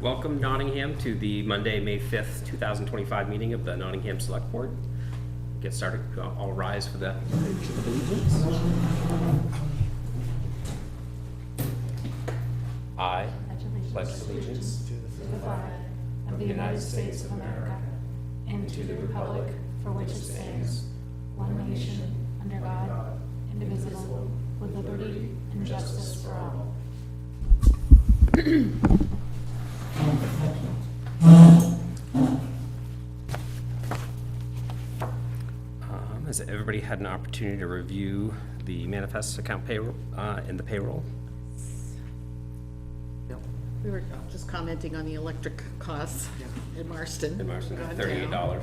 Welcome Nottingham to the Monday, May 5th, 2025 meeting of the Nottingham Select Board. Get started. I'll rise for the pledge of allegiance. I pledge allegiance to the flag of the United States of America and to the republic for which it stands, one nation, under God, indivisible, with liberty and justice for all. Has everybody had an opportunity to review the manifest account payroll and the payroll? We were just commenting on the electric costs in Marston. In Marston, Gone $38. down.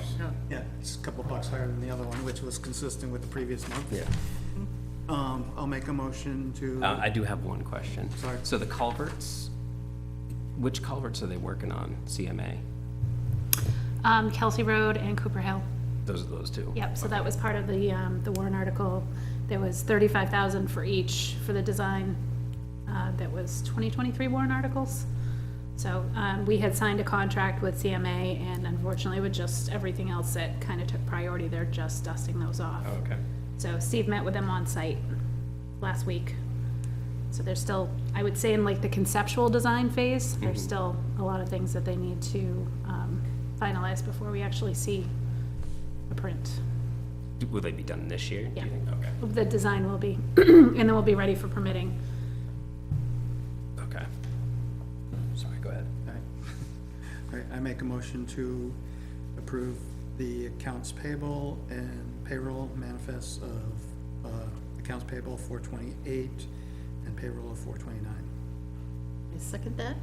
Yeah, it's a couple bucks higher than the other one, which was consistent with the previous month. Yeah. I'll make a motion to, I do have one question. Sorry. So the culverts, which culverts are they working on, CMA? Kelsey Road and Cooper Hill. Those are those two? Yep, so that was part of the warrant article. There was $35,000 for each for the design. That was 2023 warrant articles. So we had signed a contract with CMA, and unfortunately with just everything else that kind of took priority, they're just dusting those off. Oh, okay. So Steve met with them on site last week. So there's still, I would say, in like the conceptual design phase, there's still a lot of things that they need to finalize before we actually see a print. Will they be done this year, do Yeah. you think? Okay. The design will be, and then we'll be ready for permitting. Okay. Sorry, go ahead. all right, I make a motion to approve the accounts payable and payroll manifests of accounts payable 428 and payroll of 429. I second that.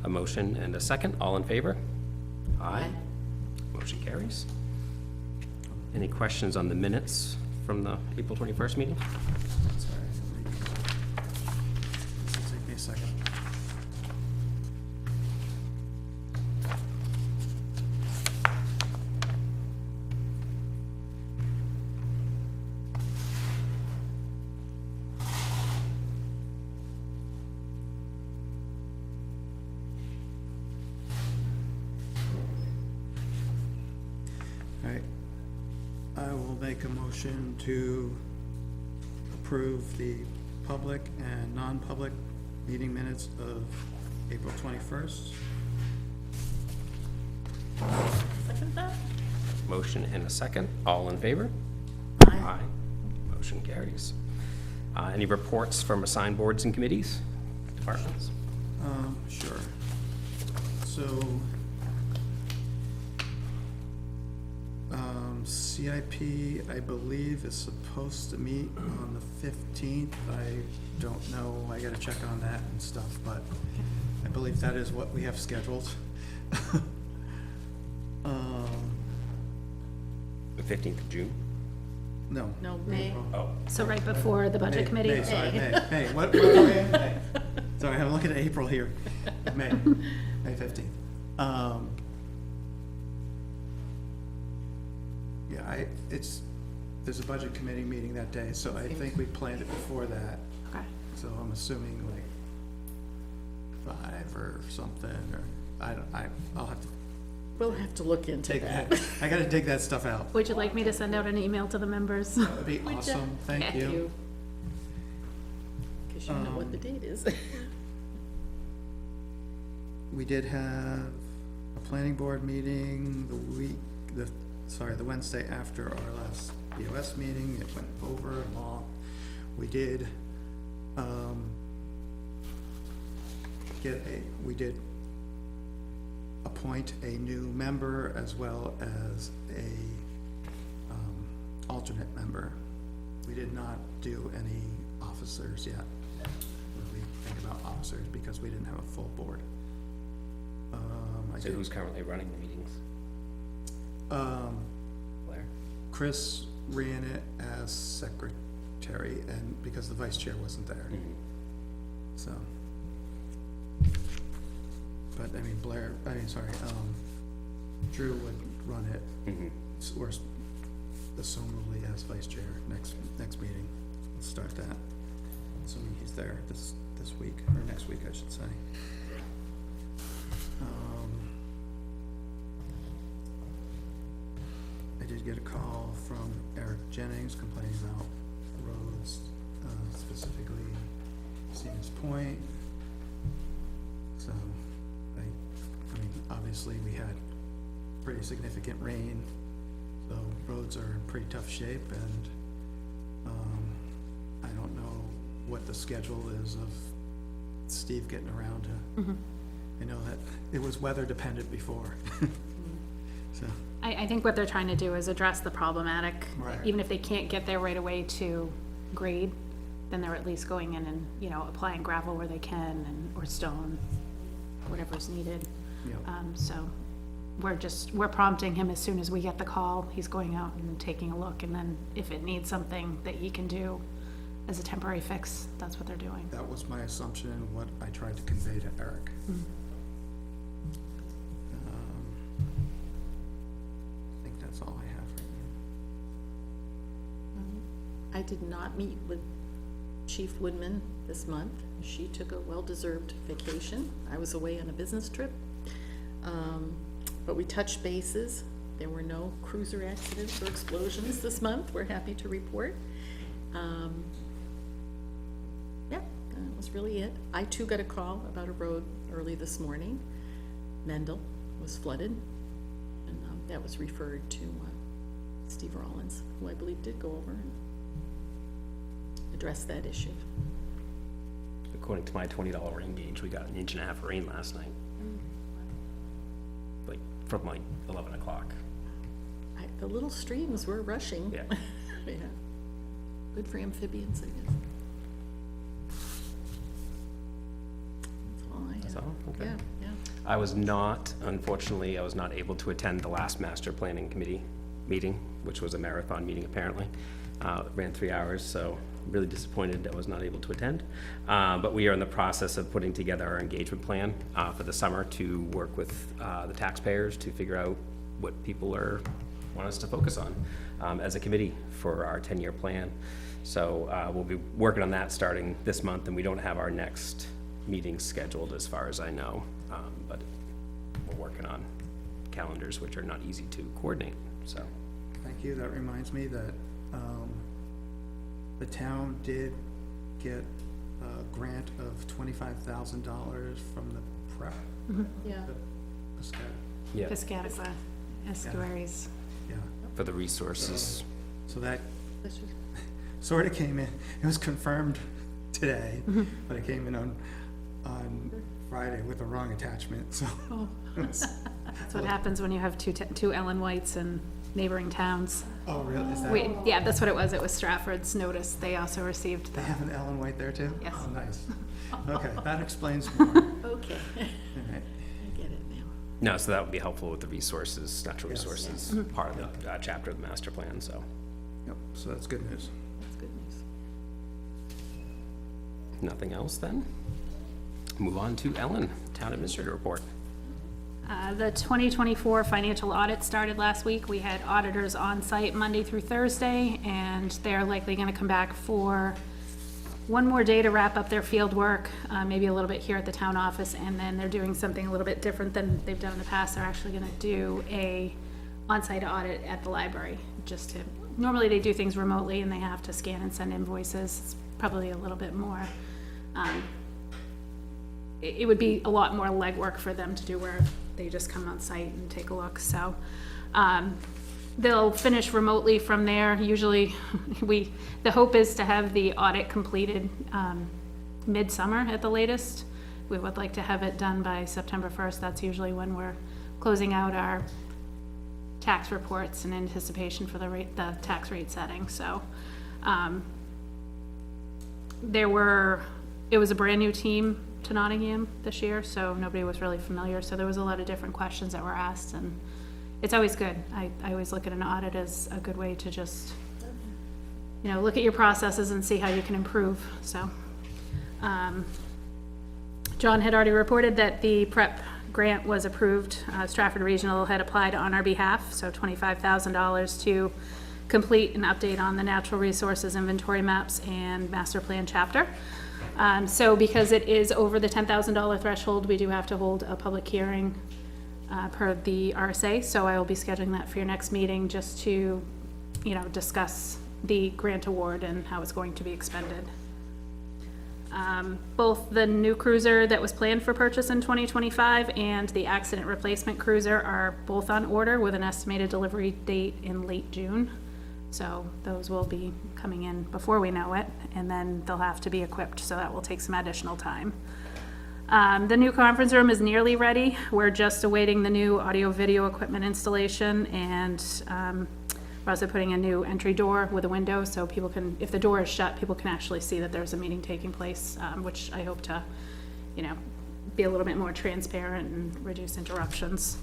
A motion and a second. All in favor? Aye. Aye. Motion carries. Any questions on the minutes from the April 21st meeting? Sorry, this will take me a second. All right, I will make a motion to approve the public and non-public meeting minutes of April 21st. Second that. Motion and a second. All in favor? Aye. Motion carries. Any reports from assigned boards and committees, departments? Sure. So, CIP, I believe, is supposed to meet on the 15th. I don't know, I gotta check on that and stuff, but I believe that is what we have scheduled. The 15th of June? No. No, May. Oh, So right before the budget committee. May, sorry, May, what May? Sorry, I'm looking at April here. May 15th. Yeah, there's a budget committee meeting that day, so I think we planned it before that. Okay. So I'm assuming like 5 or something, or I'll have to We'll have to look into take that. that. I gotta dig that stuff out. Would you like me to send out an email to the members? That'd be Would ya? awesome, thank you. Because you know what the date is. We did have a planning board meeting the Wednesday after our last BOS meeting. It went over long. We did, we did appoint a new member as well as a, alternate member. We did not do any officers yet. When we think about officers, because we didn't have a full board. so who's currently running the meetings? Blair? Chris ran it as secretary, and because the vice chair wasn't there, so. But I mean, Drew would run it, or assumably as vice chair next meeting. Let's start that, assuming he's there this week, or next week, I should say. did get a call from Eric Jennings complaining about roads, specifically Stevens Point. So, I mean, obviously, we had pretty significant rain, so roads are in pretty tough shape, and, I don't know what the schedule is of Steve getting around to, I know that it was weather dependent before, so. I think what they're trying to do is address the problematic. Right. Even if they can't get there right away to grade, then they're at least going in and, you know, applying gravel where they can, and, or stone, whatever's needed. Yep. So we're prompting him as soon as we get the call. He's going out and taking a look, and then if it needs something that he can do as a temporary fix, that's what they're doing. That was my assumption and what I tried to convey to Eric. I think that's all I have right now. I did not meet with Chief Woodman this month. She took a well-deserved vacation. I was away on a business trip. But we touched bases. There were no cruiser accidents or explosions this month, we're happy to report. Yeah, that was really it. I too got a call about a road early this morning. Mendel was flooded, and that was referred to Steve Rollins, who I believe did go over and address that issue. According to my $20 rain gauge, we got an inch and a half of rain last night. Like, from like 11 o'clock. The little streams were rushing. Yeah. Yeah. Good for amphibians, I guess. That's all I have. That's all? Okay. Yeah, yeah. I was unfortunately, I was not able to attend the last master planning committee meeting, which was a marathon meeting apparently. It ran 3 hours, so I'm really disappointed I was not able to attend. But we are in the process of putting together our engagement plan for the summer to work with the taxpayers to figure out what people want us to focus on as a committee for our 10-year plan. So we'll be working on that starting this month, and we don't have our next meeting scheduled as far as I know. But we're working on calendars, which are not easy to coordinate, so. Thank you. That reminds me that, the town did get a grant of $25,000 from the prep. Yeah. Yeah, Piscataqua estuaries. Yeah, for the resources. so that That's just- sort of came in, it was confirmed today, but it came in on Friday with the wrong attachment, so. That's what happens when you have two Ellen Whites in neighboring towns. Oh, really? Is that, Yeah, that's what it was. It was Stratford's notice. They also received they the, have an Ellen White there too? Yes. Oh, nice. Okay, that explains more. All Okay, right. I get it now. No, so that would be helpful with the resources, natural Yes. resources, part of the chapter of the master plan, so. Yep, so that's good news. That's good news. Nothing else then? Move on to Ellen, Town Administrator Report. the 2024 financial audit started last week. We had auditors on site Monday through Thursday, and they're likely gonna come back for one more day to wrap up their field work, maybe a little bit here at the town office, and then they're doing something a little bit different than they've done in the past. They're actually gonna do a on-site audit at the library, just to, normally they do things remotely and they have to scan and send invoices. It's probably a little bit more, it would be a lot more legwork for them to do where they just come on site and take a look, so. They'll finish remotely from there. Usually, the hope is to have the audit completed midsummer at the latest. We would like to have it done by September 1st. That's usually when we're closing out our tax reports in anticipation for the tax rate setting, so. It was a brand-new team to Nottingham this year, so nobody was really familiar, so there was a lot of different questions that were asked, and it's always good. I always look at an audit as a good way to just, look at your processes and see how you can improve, so. John had already reported that the prep grant was approved. Stratford Regional had applied on our behalf, so $25,000 to complete an update on the natural resources inventory maps and master plan chapter. So because it is over the $10,000 threshold, we do have to hold a public hearing per the RSA, so I will be scheduling that for your next meeting just to, discuss the grant award and how it's going to be expended. Both the new cruiser that was planned for purchase in 2025 and the accident replacement cruiser are both on order with an estimated delivery date in late June. So those will be coming in before we know it, and then they'll have to be equipped, so that will take some additional time. The new conference room is nearly ready. We're just awaiting the new audio-video equipment installation, and we're also putting a new entry door with a window, so people can, if the door is shut, people can actually see that there's a meeting taking place, which I hope to, be a little bit more transparent and reduce interruptions.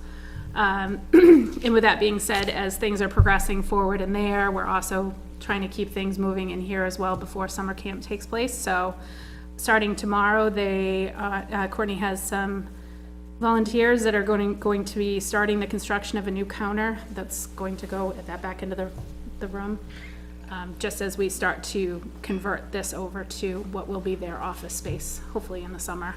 And with that being said, as things are progressing forward in there, we're also trying to keep things moving in here as well before summer camp takes place. So starting tomorrow, Courtney has some volunteers that are going to be starting the construction of a new counter that's going to go at that back end of the room, just as we start to convert this over to what will be their office space, hopefully in the summer.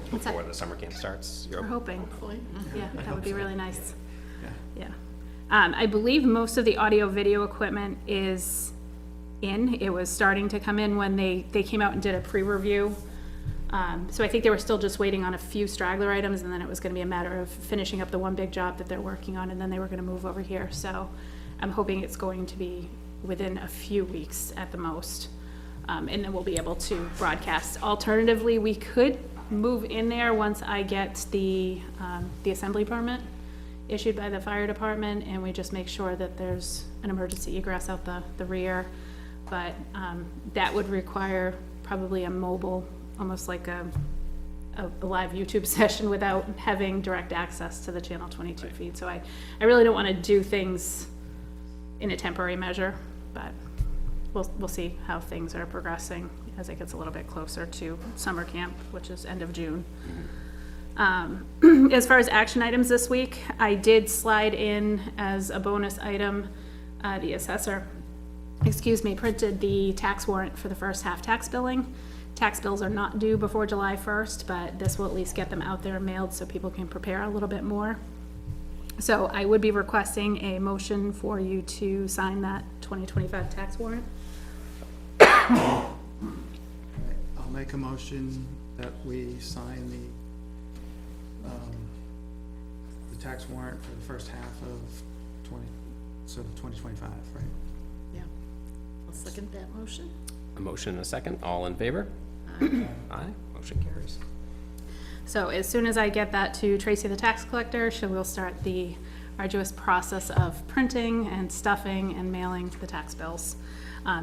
Before the summer camp starts. We're hoping. Hopefully. Yeah, that would be really nice. Yeah. Yeah. I believe most of the audio-video equipment is in. It was starting to come in when they came out and did a pre-review. So I think they were still just waiting on a few straggler items, and then it was gonna be a matter of finishing up the one big job that they're working on, and then they were gonna move over here. So I'm hoping it's going to be within a few weeks at the most. And then we'll be able to broadcast. Alternatively, we could move in there once I get the assembly permit issued by the fire department, and we just make sure that there's an emergency egress out the rear. But that would require probably a mobile, almost like a live YouTube session without having direct access to the channel 22 feed. So I really don't want to do things in a temporary measure, but we'll see how things are progressing as it gets a little bit closer to summer camp, which is end of June. As far as action items this week, I did slide in as a bonus item, the assessor, printed the tax warrant for the first half tax billing. Tax bills are not due before July 1st, but this will at least get them out there and mailed so people can prepare a little bit more. So I would be requesting a motion for you to sign that 2025 tax warrant. I'll make a motion that we sign the tax warrant for the first half of 2025, right? Yeah. I'll second that motion. A motion and a second. All in favor? Aye. Motion carries. So as soon as I get that to Tracy, the tax collector, she will start the arduous process of printing and stuffing and mailing the tax bills.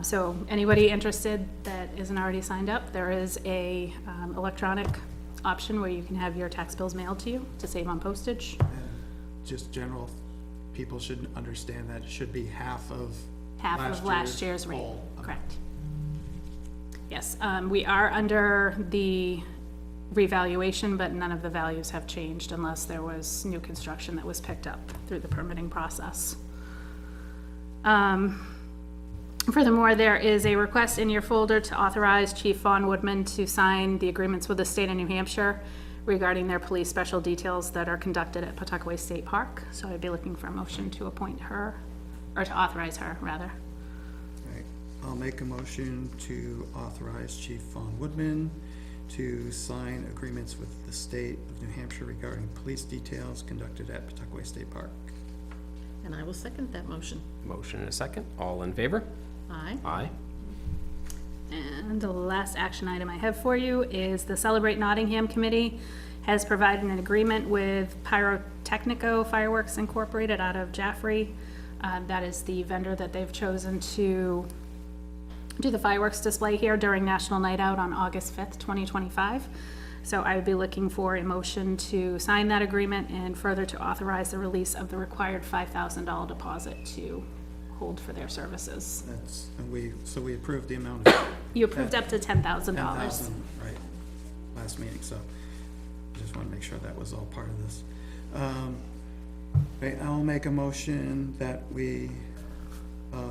So anybody interested that isn't already signed up, there is a electronic option where you can have your tax bills mailed to you to save on postage. And just general, people should understand that it should be half of Last year's rate, whole amount. correct. Yes, we are under the revaluation, but none of the values have changed unless there was new construction that was picked up through the permitting process. Furthermore, there is a request in your folder to authorize Chief Vaughn Woodman to sign the agreements with the state of New Hampshire regarding their police special details that are conducted at Pawtuckaway State Park. So I'd be looking for a motion to appoint her, or to authorize her, rather. Right. I'll make a motion to authorize Chief Vaughn Woodman to sign agreements with the state of New Hampshire regarding police details conducted at Pawtuckaway State Park. And I will second that motion. Motion and a second. All in favor? Aye. Aye. And the last action item I have for you is the Celebrate Nottingham Committee has provided an agreement with Pyrotechnico Fireworks Incorporated out of Jaffrey. That is the vendor that they've chosen to do the fireworks display here during National Night Out on August 5th, 2025. So I would be looking for a motion to sign that agreement and further to authorize the release of the required $5,000 deposit to hold for their services. So we approved the amount of You approved up to $10,000. 10,000, right, last meeting, so I just want to make sure that was all part of this. Okay, I'll make a motion that we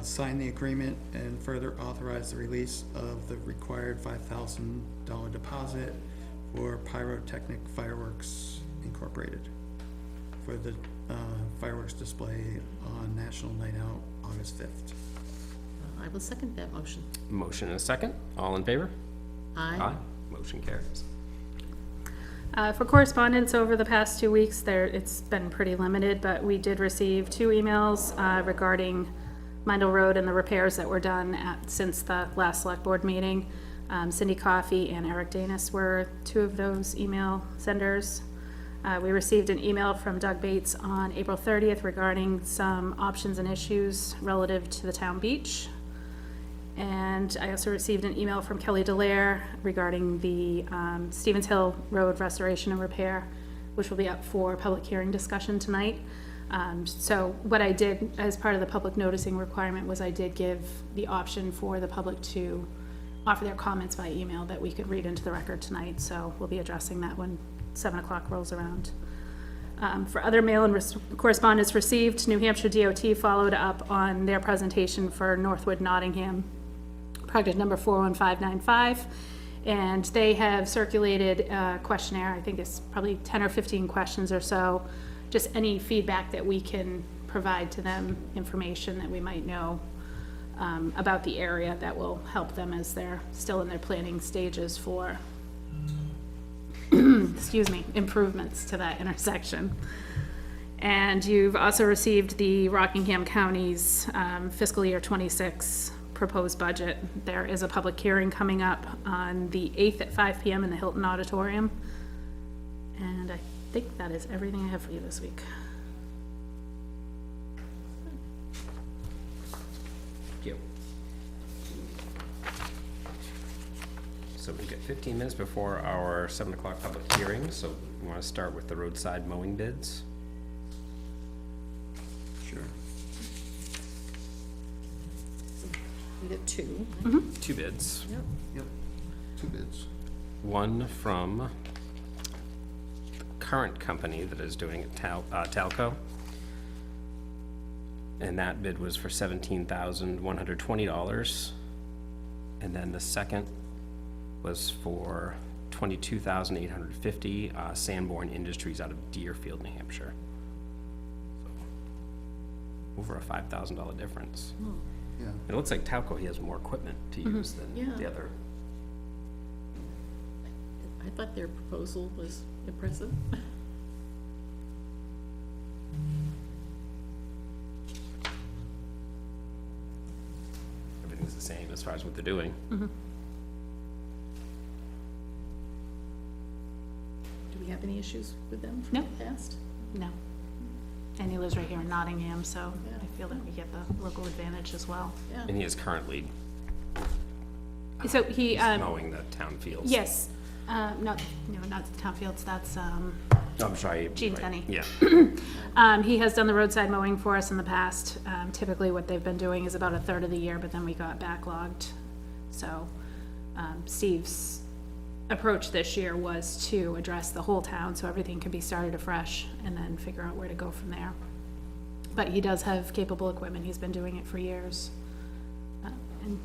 sign the agreement and further authorize the release of the required $5,000 deposit for Pyrotechnic Fireworks Incorporated for the fireworks display on National Night Out, August 5th. I will second that motion. Motion and a second. All in favor? Aye. Motion carries. For correspondence over the past 2 weeks, it's been pretty limited, but we did receive 2 emails regarding Mindle Road and the repairs that were done since the last select board meeting. Cindy Coffey and Eric Danis were 2 of those email senders. We received an email from Doug Bates on April 30th regarding some options and issues relative to the town beach. And I also received an email from Kelly Delaire regarding the Stevens Hill Road restoration and repair, which will be up for public hearing discussion tonight. So what I did as part of the public noticing requirement was I did give the option for the public to offer their comments by email that we could read into the record tonight. So we'll be addressing that when 7 o'clock rolls around. For other mail and correspondence received, New Hampshire DOT followed up on their presentation for Northwood Nottingham, project number 41595, and they have circulated a questionnaire. I think it's probably 10 or 15 questions or so, just any feedback that we can provide to them, information that we might know about the area that will help them as they're still in their planning stages for excuse me, improvements to that intersection. And you've also received the Rockingham County's fiscal year 26 proposed budget. There is a public hearing coming up on the 8th at 5 p.m. in the Hilton Auditorium. And I think that is everything I have for you this week. Thank you. So we've got 15 minutes before our 7 o'clock public hearing, so we want to start with the roadside mowing bids. Sure. We get 2. 2 bids. Yep. Yep. 2 bids. One from the current company that is doing it, Talco. And that bid was for $17,120. And then the second was for $22,850, Sanborn Industries out of Deerfield, New Hampshire. So, over a $5,000 difference. Yeah. It looks like Talco, he has more equipment to use than Yeah. the other. I thought their proposal was impressive. Everything's the same as far as what they're doing. Do we have any issues with them from No. the past? No. And he lives right here in Nottingham, so Yeah. I feel that we get the local advantage as well. Yeah. And he is currently So he, mowing the town fields. yes, not the town fields, that's, Oh, I'm sorry. Gene right. Tenney. Yeah. he has done the roadside mowing for us in the past. Typically what they've been doing is about a third of the year, but then we got backlogged. So, Steve's approach this year was to address the whole town, so everything could be started afresh and then figure out where to go from there. But he does have capable equipment, he's been doing it for years. And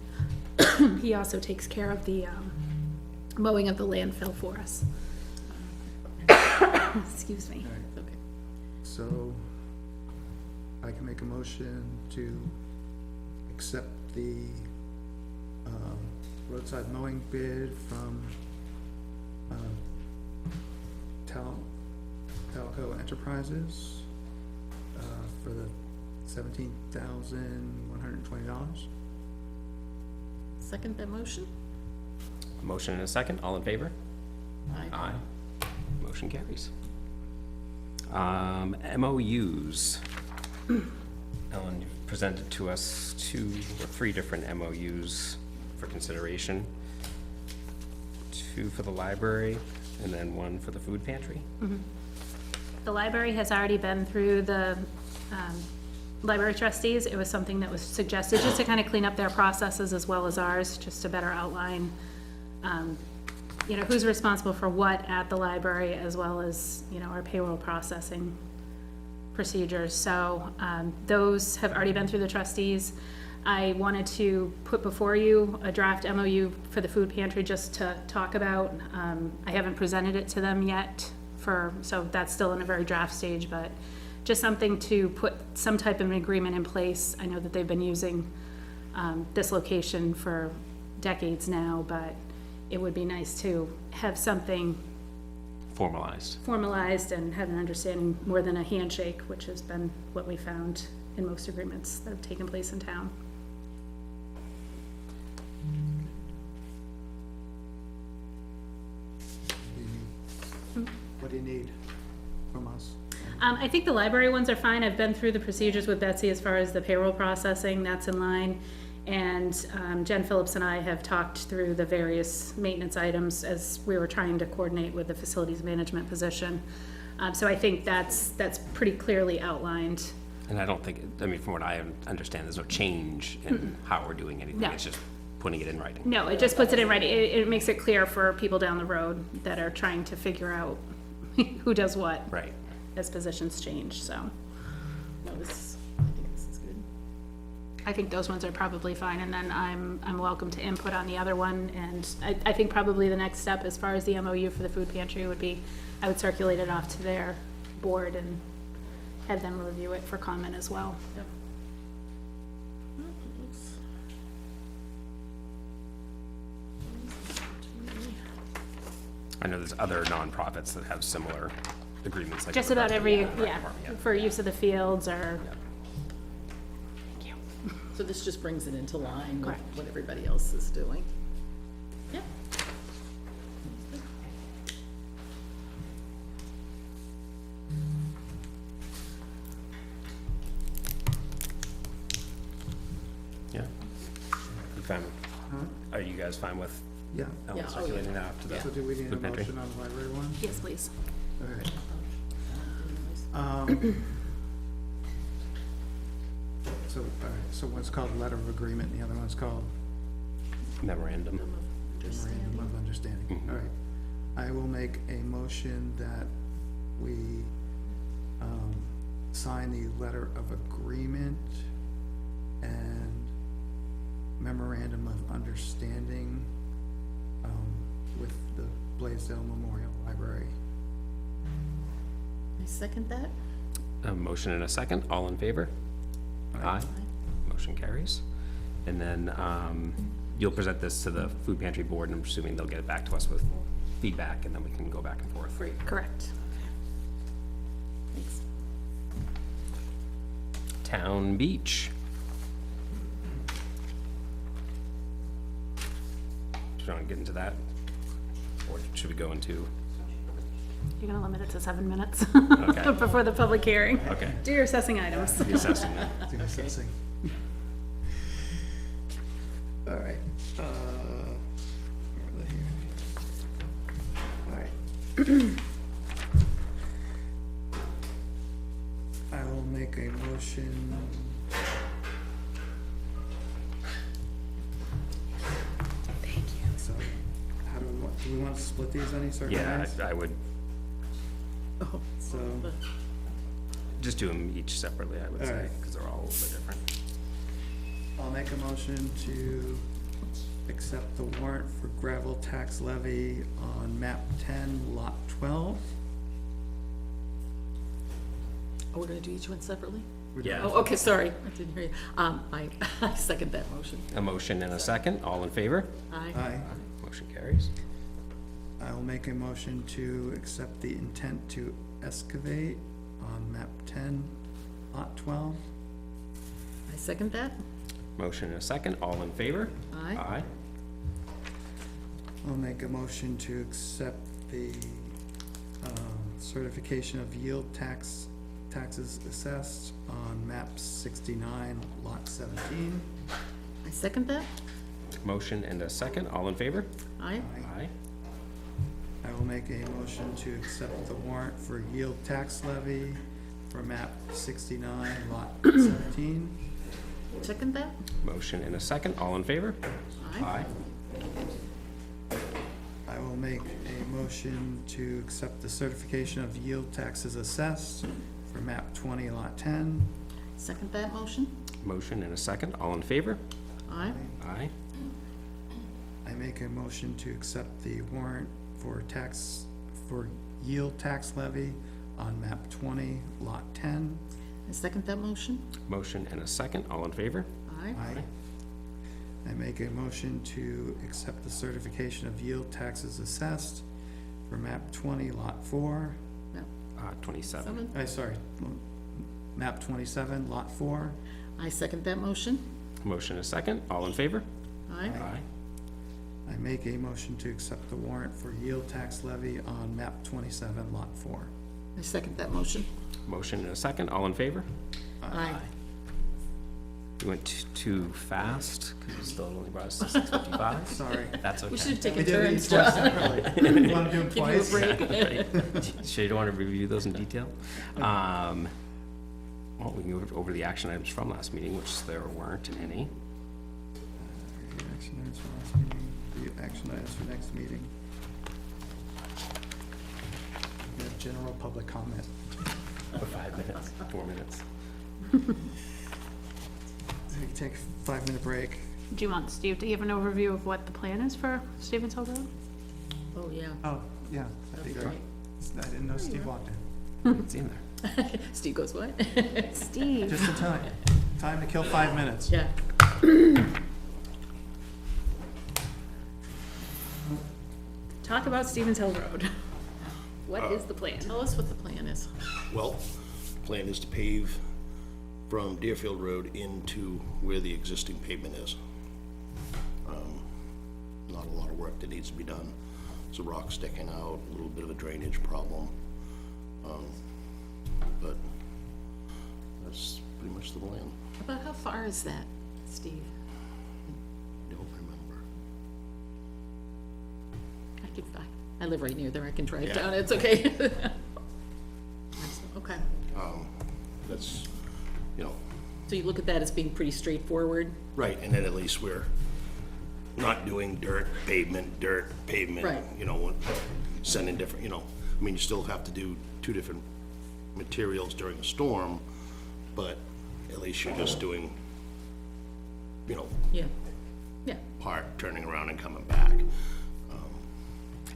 he also takes care of the, mowing of the landfill for us. Excuse me. All right. Okay. So I can make a motion to accept the roadside mowing bid from Talco Enterprises for the $17,120. Second that motion? Motion and a second. All in favor? Aye. Motion carries. MOUs. Ellen, you've presented to us 2 or 3 different MOUs for consideration. 2 for the library and then 1 for the food pantry. The library has already been through the library trustees. It was something that was suggested just to kind of clean up their processes as well as ours, just to better outline, who's responsible for what at the library as well as, our payroll processing procedures. So those have already been through the trustees. I wanted to put before you a draft MOU for the food pantry just to talk about. I haven't presented it to them yet so that's still in a very draft stage, but just something to put some type of an agreement in place. I know that they've been using this location for decades now, but it would be nice to have something formalized and have an understanding more than a handshake, which has been what we found in most agreements that have taken place in town. What do you need from us? I think the library ones are fine. I've been through the procedures with Betsy as far as the payroll processing, that's in line. And Jen Phillips and I have talked through the various maintenance items as we were trying to coordinate with the facilities management position. So I think that's pretty clearly outlined. And I don't think, I mean, from what I understand, there's no change in how we're doing anything. No. It's just putting it in writing. No, it just puts it in writing. It makes it clear for people down the road that are trying to figure out who does what Right. as positions change, so. No, I think this is good. I think those ones are probably fine, and then I'm welcome to input on the other one, and I think probably the next step as far as the MOU for the food pantry would be, I would circulate it off to their board and have them review it for comment as well. Yep. Well, it looks- I know there's other nonprofits that have similar agreements. Like Just with about the every, rec yeah, department, for use of the fields or, So this just brings it into line with Correct. what everybody else is doing. Yep. Yeah. You fine? Are you guys fine with Yeah, Ellen Yeah, oh, circulating that after so the do we need a food pantry? motion on the library one? yes, please. All right. So, all right, so one's called letter of agreement, and the other one's called Memorandum. memorandum of understanding. All right. I will make a motion that we, sign the letter of agreement and memorandum of understanding, with the Blaisdell Memorial Library. I second that. A motion and a second. All in favor? Aye. Motion carries. And then you'll present this to the food pantry board, and I'm assuming they'll get it back to us with feedback, and then we can go back and forth. Great, Correct. thanks. Town Beach. Do you want to get into that? Or should we go into, You're gonna limit it to 7 minutes Okay. before the public hearing. okay, Do your assessing items. the assessing that? It's assessing. All right, where are they here? All right. I will make a motion. Thank you. So, how do we want to split these any certain Yeah, ways? I would Oh, So, just do them each separately, I would say, Alright. because they're all a little bit different. I'll make a motion to accept the warrant for gravel tax levy on map 10, lot 12. oh, we're gonna do each one separately? Yeah. Oh, okay, sorry, I didn't hear you. I second that motion. A motion and a second. All in favor? Aye. Aye. Motion carries. I will make a motion to accept the intent to excavate on map 10, lot 12. I second that. Motion and a second. All in favor? Aye. Aye. I'll make a motion to accept the certification of yield taxes assessed on map 69, lot 17. I second that. Motion and a second. All in favor? Aye. Aye. I will make a motion to accept the warrant for yield tax levy for map 69, lot 17. Second that. Motion and a second. All in favor? Aye. I will make a motion to accept the certification of yield taxes assessed for map 20, lot 10. Second that motion. Motion and a second, all in favor? Aye. Aye. I make a motion to accept the warrant for yield tax levy on map 20, lot 10. I second that motion. Motion and a second, all in favor? Aye. Aye. I make a motion to accept the certification of yield taxes assessed for map 20, lot 4. Yep. 27. Seven. Map 27, lot 4. I second that motion. Motion and a second, all in favor? Aye. Aye. I make a motion to accept the warrant for yield tax levy on map 27, lot 4. I second that motion. Motion and a second, all in favor? Aye. You went too fast, because you still only brought us to 6:55. Sorry. That's okay. We should have We taken did turns, these twice John. separately. You wanna do them Give you a twice? break. Sure you don't want to review those in detail? Well, we can go over the action items from last meeting, which there weren't any. The action items for last meeting, the action items for next meeting. We have general public comment. 5 minutes, 4 minutes. We can take a 5-minute break. Do you want Steve to give an overview of what the plan is for Stevens Hill Road? Oh, yeah. Oh, yeah, that'd be great. I didn't know Steve walked in. It's in there. Steve goes, what? Steve. Just in time. Time to kill 5 minutes. Yeah. Talk about Stevens Hill Road. What is the plan? Tell us what the plan is. Well, plan is to pave from Deerfield Road into where the existing pavement is. Not a lot of work that needs to be done. There's a rock sticking out, a little bit of a drainage problem. But that's pretty much the plan. About how far is that, Steve? Don't remember. I live right near there, I can drive Yeah. down, it's okay. Okay, That's, you know, so you look at that as being pretty straightforward? right, and then at least we're not doing dirt pavement, Right. you know, sending different, you know, I mean, you still have to do 2 different materials during a storm, but at least you're just doing, you know, Yeah, yeah. part, turning around and coming back.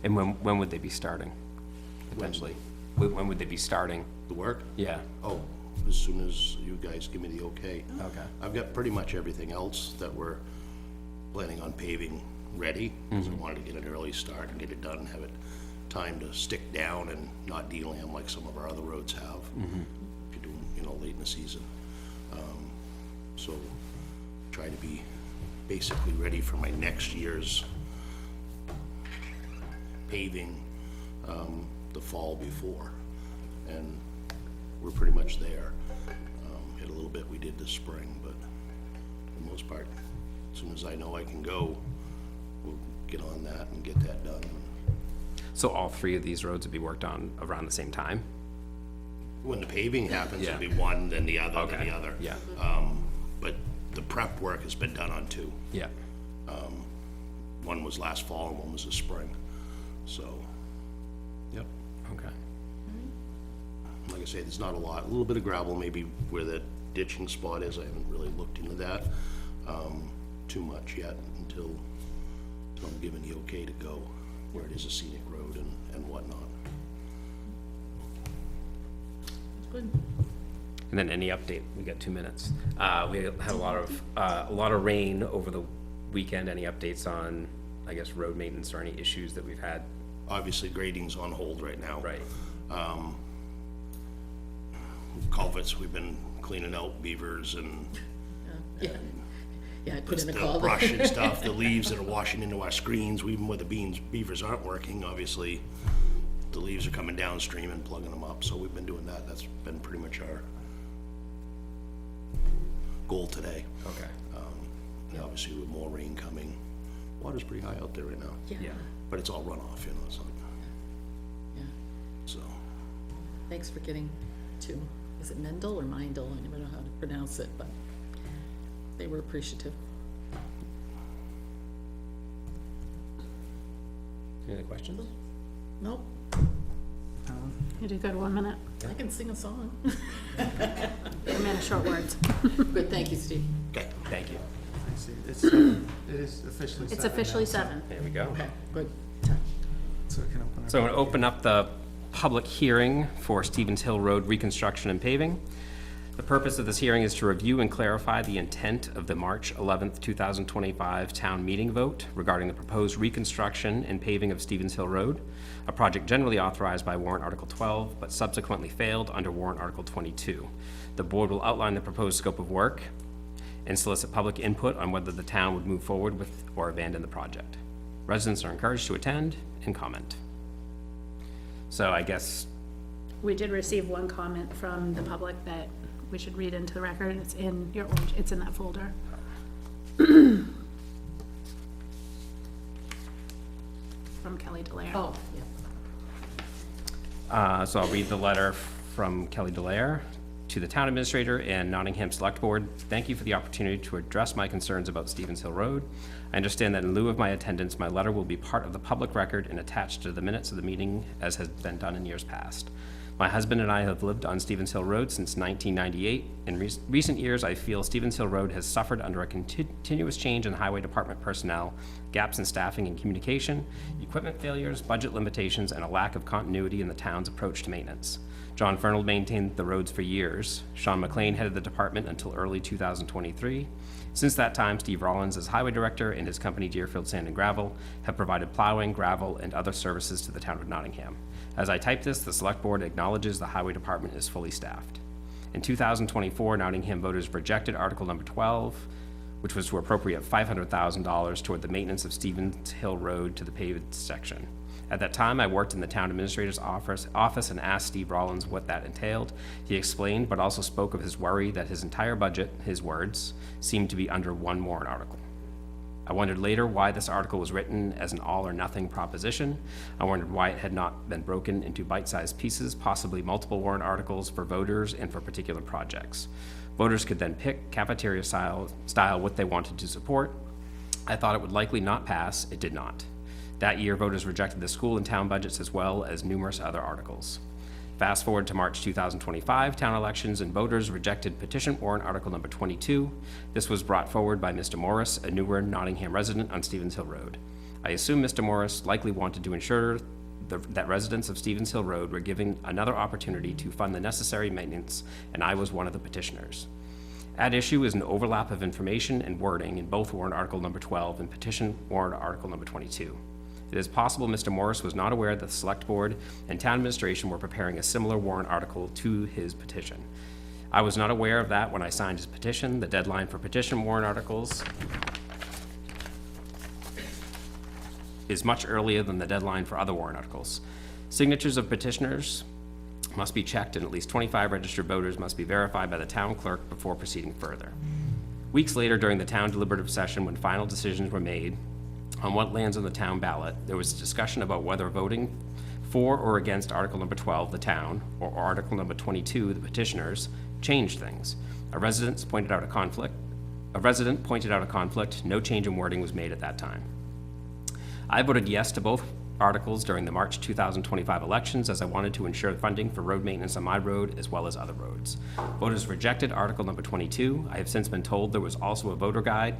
And when would they be starting, potentially? When would they be starting? The work, Yeah, oh, as soon as you guys give me the okay. okay. I've got pretty much everything else that we're planning on paving ready, because I wanted to get an early start and get it done, and have it time to stick down and not delam like some of our other roads have. If you're doing, you know, late in the season. So try to be basically ready for my next year's paving, the fall before. And we're pretty much there. Hit a little bit we did this spring, but for the most part, as soon as I know I can go, we'll get on that and get that done. So all 3 of these roads would be worked on around the same time? When the paving happens, Yeah. it'll be one, then the other, then Okay, the other. yeah. But the prep work has been done on 2. Yeah, One was last fall and one was this spring. So, yep. okay. Like I say, there's not a lot, a little bit of gravel maybe where that ditching spot is. I haven't really looked into that, too much yet until I'm given the okay to go where it is a scenic road and whatnot. Good. And then any update, we got 2 minutes. We had a lot of rain over the weekend. Any updates on, I guess, road maintenance or any issues that we've had? Obviously grading's on hold right now. Right, Culverts, we've been cleaning out beavers and Yeah, yeah, I put in the a call. brush and stuff, the leaves that are washing into our screens, even where the beavers aren't working, obviously, the leaves are coming downstream and plugging them up, so we've been doing that. That's been pretty much our goal today. okay, And obviously with more rain coming, water's pretty high out there right now, yeah. but it's all runoff, you know, so, Yeah. so, Thanks for getting to, is it Mendel or Mindel? I never know how to pronounce it, but they were appreciative. Any other questions? Nope. You did good, 1 minute. I can sing a song. 1 minute, short words. Good, thank you, Steve. Okay. Thank you. I see, it's, it is officially It's 7 officially now, so- 7. There we go. Okay, good. So we can open up. So I'm going to open up the public hearing for Stevens Hill Road reconstruction and paving. The purpose of this hearing is to review and clarify the intent of the March 11th, 2025 town meeting vote regarding the proposed reconstruction and paving of Stevens Hill Road, a project generally authorized by warrant Article 12, but subsequently failed under warrant Article 22. The board will outline the proposed scope of work and solicit public input on whether the town would move forward with or abandon the project. Residents are encouraged to attend and comment. So I guess, We did receive one comment from the public that we should read into the record, and it's in your orange, it's in that folder. From Kelly Delaire. Oh, yeah. so I'll read the letter from Kelly Delaire to the town administrator and Nottingham Select Board. Thank you for the opportunity to address my concerns about Stevens Hill Road. I understand that in lieu of my attendance, my letter will be part of the public record and attached to the minutes of the meeting as has been done in years past. My husband and I have lived on Stevens Hill Road since 1998. In recent years, I feel Stevens Hill Road has suffered under a continuous change in highway department personnel, gaps in staffing and communication, equipment failures, budget limitations, and a lack of continuity in the town's approach to maintenance. John Fernald maintained the roads for years. Sean McLean headed the department until early 2023. Since that time, Steve Rollins, as highway director, and his company Deerfield Sand and Gravel have provided plowing, gravel, and other services to the town of Nottingham. As I type this, the select board acknowledges the highway department is fully staffed. In 2024, Nottingham voters rejected Article number 12, which was to appropriate $500,000 toward the maintenance of Stevens Hill Road to the paved section. At that time, I worked in the town administrator's office and asked Steve Rollins what that entailed. He explained, but also spoke of his worry that his entire budget, his words, seemed to be under one warrant article. I wondered later why this article was written as an all-or-nothing proposition. I wondered why it had not been broken into bite-sized pieces, possibly multiple warrant articles for voters and for particular projects. Voters could then pick cafeteria style what they wanted to support. I thought it would likely not pass. It did not. That year, voters rejected the school and town budgets as well as numerous other articles. Fast forward to March 2025 town elections, and voters rejected petition warrant article number 22. This was brought forward by Mr. Morris, a newer Nottingham resident on Stevens Hill Road. I assume Mr. Morris likely wanted to ensure that residents of Stevens Hill Road were given another opportunity to fund the necessary maintenance, and I was one of the petitioners. At issue is an overlap of information and wording in both warrant article number 12 and petition warrant article number 22. It is possible Mr. Morris was not aware that the Select Board and Town Administration were preparing a similar warrant article to his petition. I was not aware of that when I signed his petition. The deadline for petition warrant articles is much earlier than the deadline for other warrant articles. Signatures of petitioners must be checked, and at least 25 registered voters must be verified by the town clerk before proceeding further. Weeks later, during the town deliberative session, when final decisions were made on what lands on the town ballot, there was discussion about whether voting for or against Article number 12, the town, or Article number 22, the petitioners, changed things. A resident pointed out a conflict. No change in wording was made at that time. I voted yes to both articles during the March 2025 elections, as I wanted to ensure funding for road maintenance on my road as well as other roads. Voters rejected Article number 22. I have since been told there was also a voter guide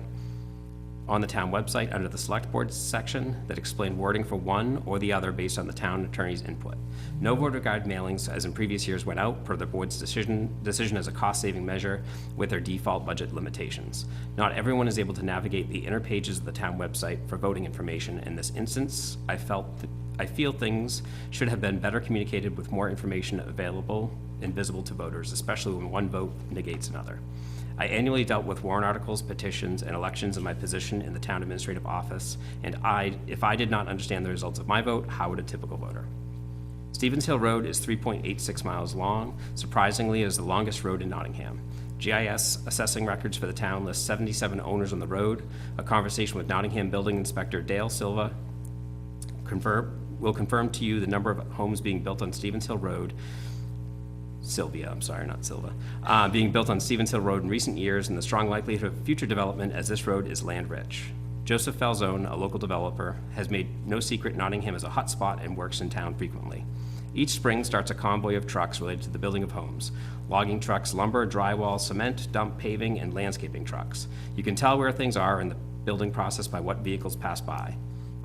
on the town website under the Select Board section that explained wording for one or the other based on the town attorney's input. No voter guide mailings, as in previous years, went out per the board's decision as a cost-saving measure with their default budget limitations. Not everyone is able to navigate the inner pages of the town website for voting information. In this instance, I feel things should have been better communicated with more information available and visible to voters, especially when one vote negates another. I annually dealt with warrant articles, petitions, and elections in my position in the town administrative office, and if I did not understand the results of my vote, how would a typical voter? Stevens Hill Road is 3.86 miles long. Surprisingly, it is the longest road in Nottingham. GIS assessing records for the town list 77 owners on the road. A conversation with Nottingham Building Inspector Dale Silva will confirm to you the number of homes being built on Stevens Hill Road. Sylvia, I'm sorry, not Silva, being built on Stevens Hill Road in recent years, and the strong likelihood of future development as this road is land rich. Joseph Falzone, a local developer, has made no secret Nottingham is a hot spot and works in town frequently. Each spring starts a convoy of trucks related to the building of homes. Logging trucks, lumber, drywall, cement, dump paving, and landscaping trucks. You can tell where things are in the building process by what vehicles pass by.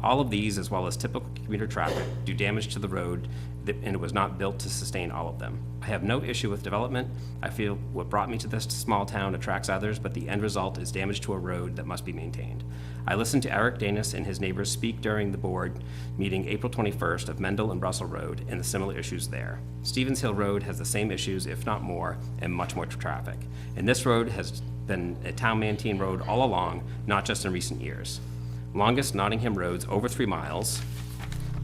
All of these, as well as typical commuter traffic, do damage to the road, and it was not built to sustain all of them. I have no issue with development. I feel what brought me to this small town attracts others, but the end result is damage to a road that must be maintained. I listened to Eric Danis and his neighbors speak during the board meeting April 21st of Mendel and Russell Road and the similar issues there. Stevens Hill Road has the same issues, if not more, and much more traffic. And this road has been a town maintained road all along, not just in recent years. Longest Nottingham roads over 3 miles.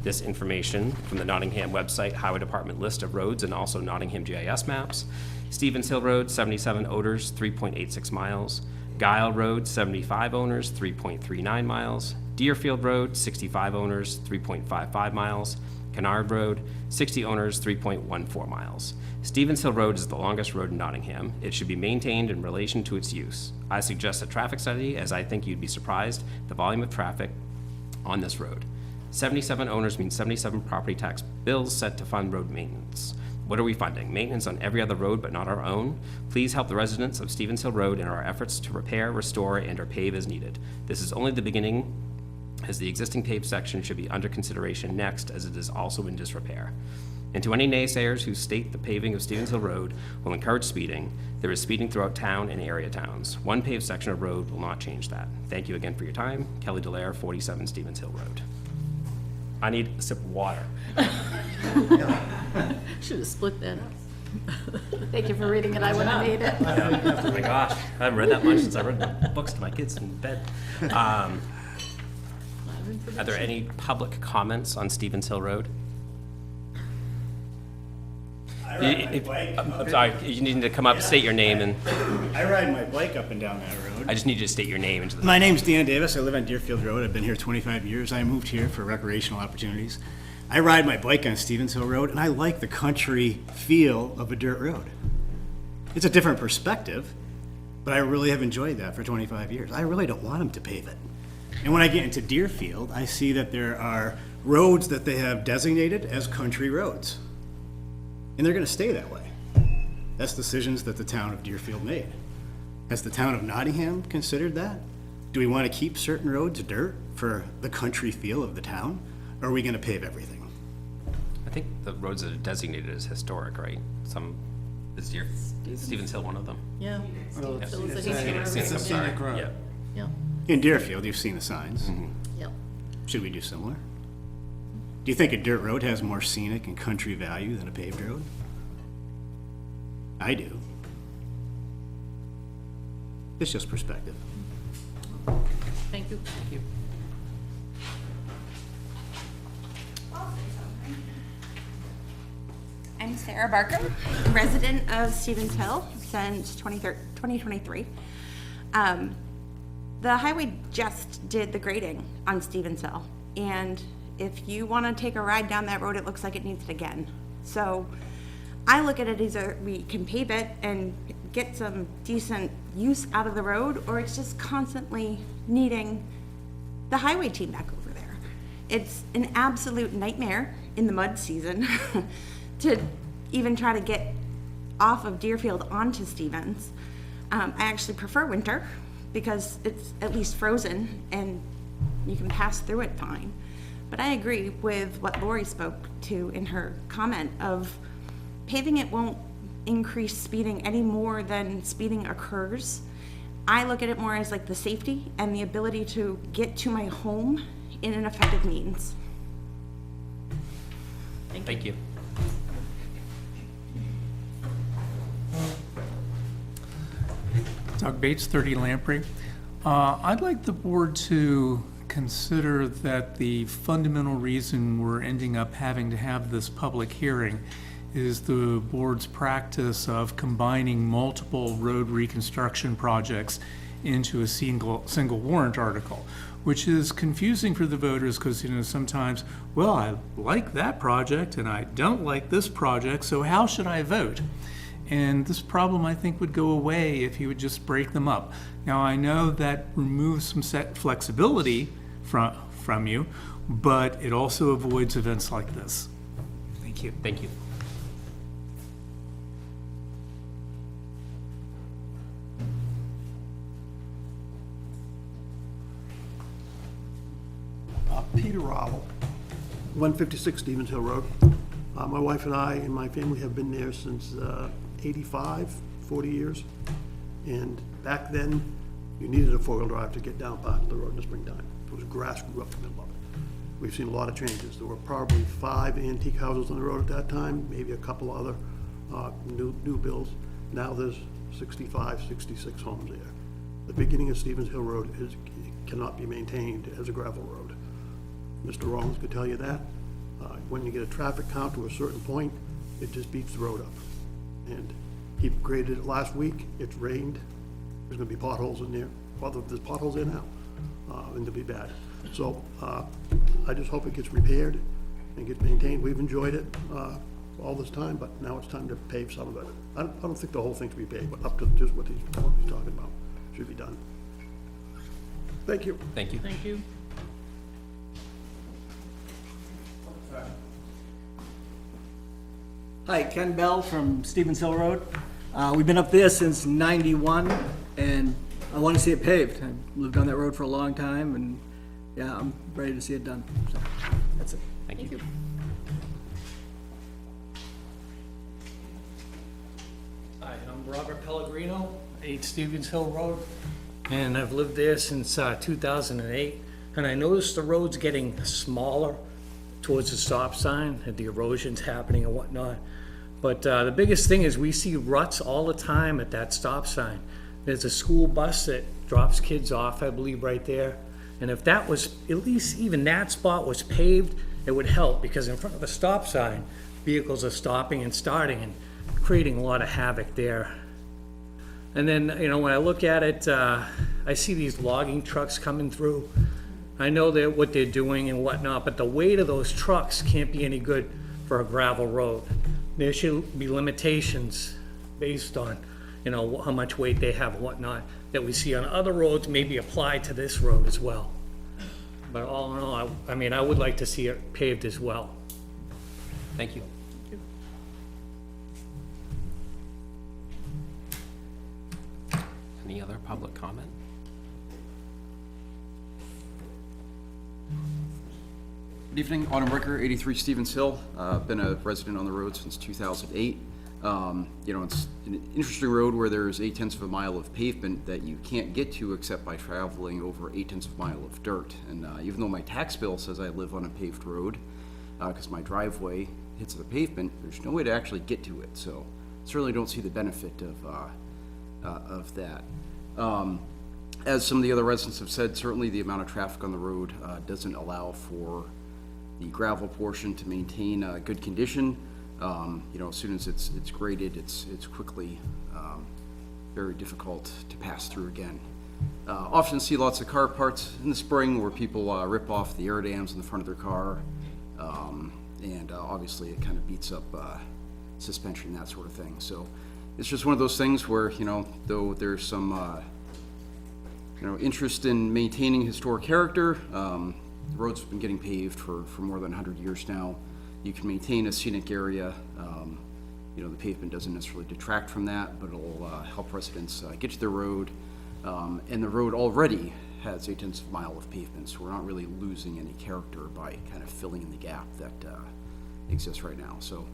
This information from the Nottingham website Highway Department list of roads and also Nottingham GIS maps. Stevens Hill Road, 77 owners, 3.86 miles. Guile Road, 75 owners, 3.39 miles. Deerfield Road, 65 owners, 3.55 miles. Kennard Road, 60 owners, 3.14 miles. Stevens Hill Road is the longest road in Nottingham. It should be maintained in relation to its use. I suggest a traffic study, as I think you'd be surprised the volume of traffic on this road. 77 owners means 77 property tax bills set to fund road maintenance. What are we funding? Maintenance on every other road but not our own? Please help the residents of Stevens Hill Road in our efforts to repair, restore, and or pave as needed. This is only the beginning, as the existing paved section should be under consideration next, as it is also in disrepair. And to any naysayers who state the paving of Stevens Hill Road will encourage speeding, there is speeding throughout town and area towns. One paved section of road will not change that. Thank you again for your time. Kelly Delaire, 47 Stevens Hill Road. I need a sip of water. Should have split that up. Thank you for reading it, I wouldn't have made it. Oh my gosh, I haven't read that much since I read books to my kids in bed. Are there any public comments on Stevens Hill Road? I ride my bike. I'm sorry, you need to come up, state your name, and I ride my bike up and down that road. I just need you to state your name into the. My name's Dan Davis. I live on Deerfield Road. I've been here 25 years. I moved here for recreational opportunities. I ride my bike on Stevens Hill Road, and I like the country feel of a dirt road. It's a different perspective, but I really have enjoyed that for 25 years. I really don't want them to pave it. And when I get into Deerfield, I see that there are roads that they have designated as country roads. And they're gonna stay that way. That's decisions that the town of Deerfield made. Has the town of Nottingham considered that? Do we wanna keep certain roads dirt for the country feel of the town? Or are we gonna pave everything? I think the roads that are designated as historic, right? Is Stevens Hill one of them? Yeah. Well, Stevens Hill is a it's historic road. It's a scenic road. Yeah. Yeah, In Deerfield, you've seen the signs. yeah. Should we do similar? Do you think a dirt road has more scenic and country value than a paved road? I do. It's just perspective. Thank you. Thank you. I'm Sarah Barker, resident of Stevens Hill since 2023. The highway just did the grading on Stevens Hill, and if you want to take a ride down that road, it looks like it needs it again. So I look at it as we can pave it and get some decent use out of the road, or it's just constantly needing the highway team back over there. It's an absolute nightmare in the mud season to even try to get off of Deerfield onto Stevens. I actually prefer winter because it's at least frozen and you can pass through it fine. But I agree with what Lori spoke to in her comment of paving it won't increase speeding any more than speeding occurs. I look at it more as like the safety and the ability to get to my home in an effective means. Thank you. Doug Bates, 30 Lamprey. I'd like the board to consider that the fundamental reason we're ending up having to have this public hearing is the board's practice of combining multiple road reconstruction projects into a single warrant article, which is confusing for the voters because, sometimes, well, I like that project and I don't like this project, so how should I vote? And this problem, I think, would go away if you would just break them up. Now, I know that removes some set flexibility from you, but it also avoids events like this. Thank Thank you. Thank you. Peter Rowell, 156 Stevens Hill Road. My wife and I and my family have been there since 85, 40 years. And back then, you needed a four-wheel drive to get down part of the road in the springtime. It was grass grew up in the middle of it. We've seen a lot of changes. There were probably 5 antique houses on the road at that time, maybe a couple other new builds. Now there's 65, 66 homes there. The beginning of Stevens Hill Road cannot be maintained as a gravel road. Mr. Rollins could tell you that. When you get a traffic count to a certain point, it just beats the road up. And he graded it last week, it's rained, there's gonna be potholes in there. Well, there's potholes there now, and they'll be bad. So, I just hope it gets repaired and gets maintained. We've enjoyed it, all this time, but now it's time to pave some of it. I don't think the whole thing should be paved, but up to just what he's talking about should be done. Thank you. Thank you. Thank you. Hi, Ken Bell from Stevens Hill Road. We've been up there since '91, and I want to see it paved. I've lived on that road for a long time, and yeah, I'm ready to see it done. So, that's it. Thank you. Hi, I'm Robert Pellegrino, 8 Stevens Hill Road, and I've lived there since 2008. And I noticed the road's getting smaller towards the stop sign, and the erosion's happening and whatnot. But the biggest thing is we see ruts all the time at that stop sign. There's a school bus that drops kids off, I believe, right there. And if that was, at least even that spot was paved, it would help, because in front of the stop sign, vehicles are stopping and starting and creating a lot of havoc there. And then, you know, when I look at it, I see these logging trucks coming through. I know what they're doing and whatnot, but the weight of those trucks can't be any good for a gravel road. There should be limitations based on, you know, how much weight they have and whatnot, that we see on other roads, maybe apply to this road as well. But all in all, I mean, I would like to see it paved as well. Thank you. Any other public comment? Good evening, Autumn Ricker, 83 Stevens Hill. Been a resident on the road since 2008. You know, it's an interesting road where there's 0.8 of a mile of pavement that you can't get to except by traveling over 0.8 of a mile of dirt. And even though my tax bill says I live on a paved road, because my driveway hits the pavement, there's no way to actually get to it. So certainly don't see the benefit of that. As some of the other residents have said, certainly the amount of traffic on the road doesn't allow for the gravel portion to maintain good condition. You know, as soon as it's graded, it's quickly very difficult to pass through again. Often see lots of car parts in the spring where people rip off the air dams in the front of their car, and obviously it kind of beats up suspension, that sort of thing. So it's just one of those things where, you know, though there's some you know, interest in maintaining historic character, the road's been getting paved for more than 100 years now. You can maintain a scenic area. You know, the pavement doesn't necessarily detract from that, but it'll help residents get to their road. And the road already has 0.8 of a mile of pavement, so we're not really losing any character by kind of filling in the gap that exists right now. So,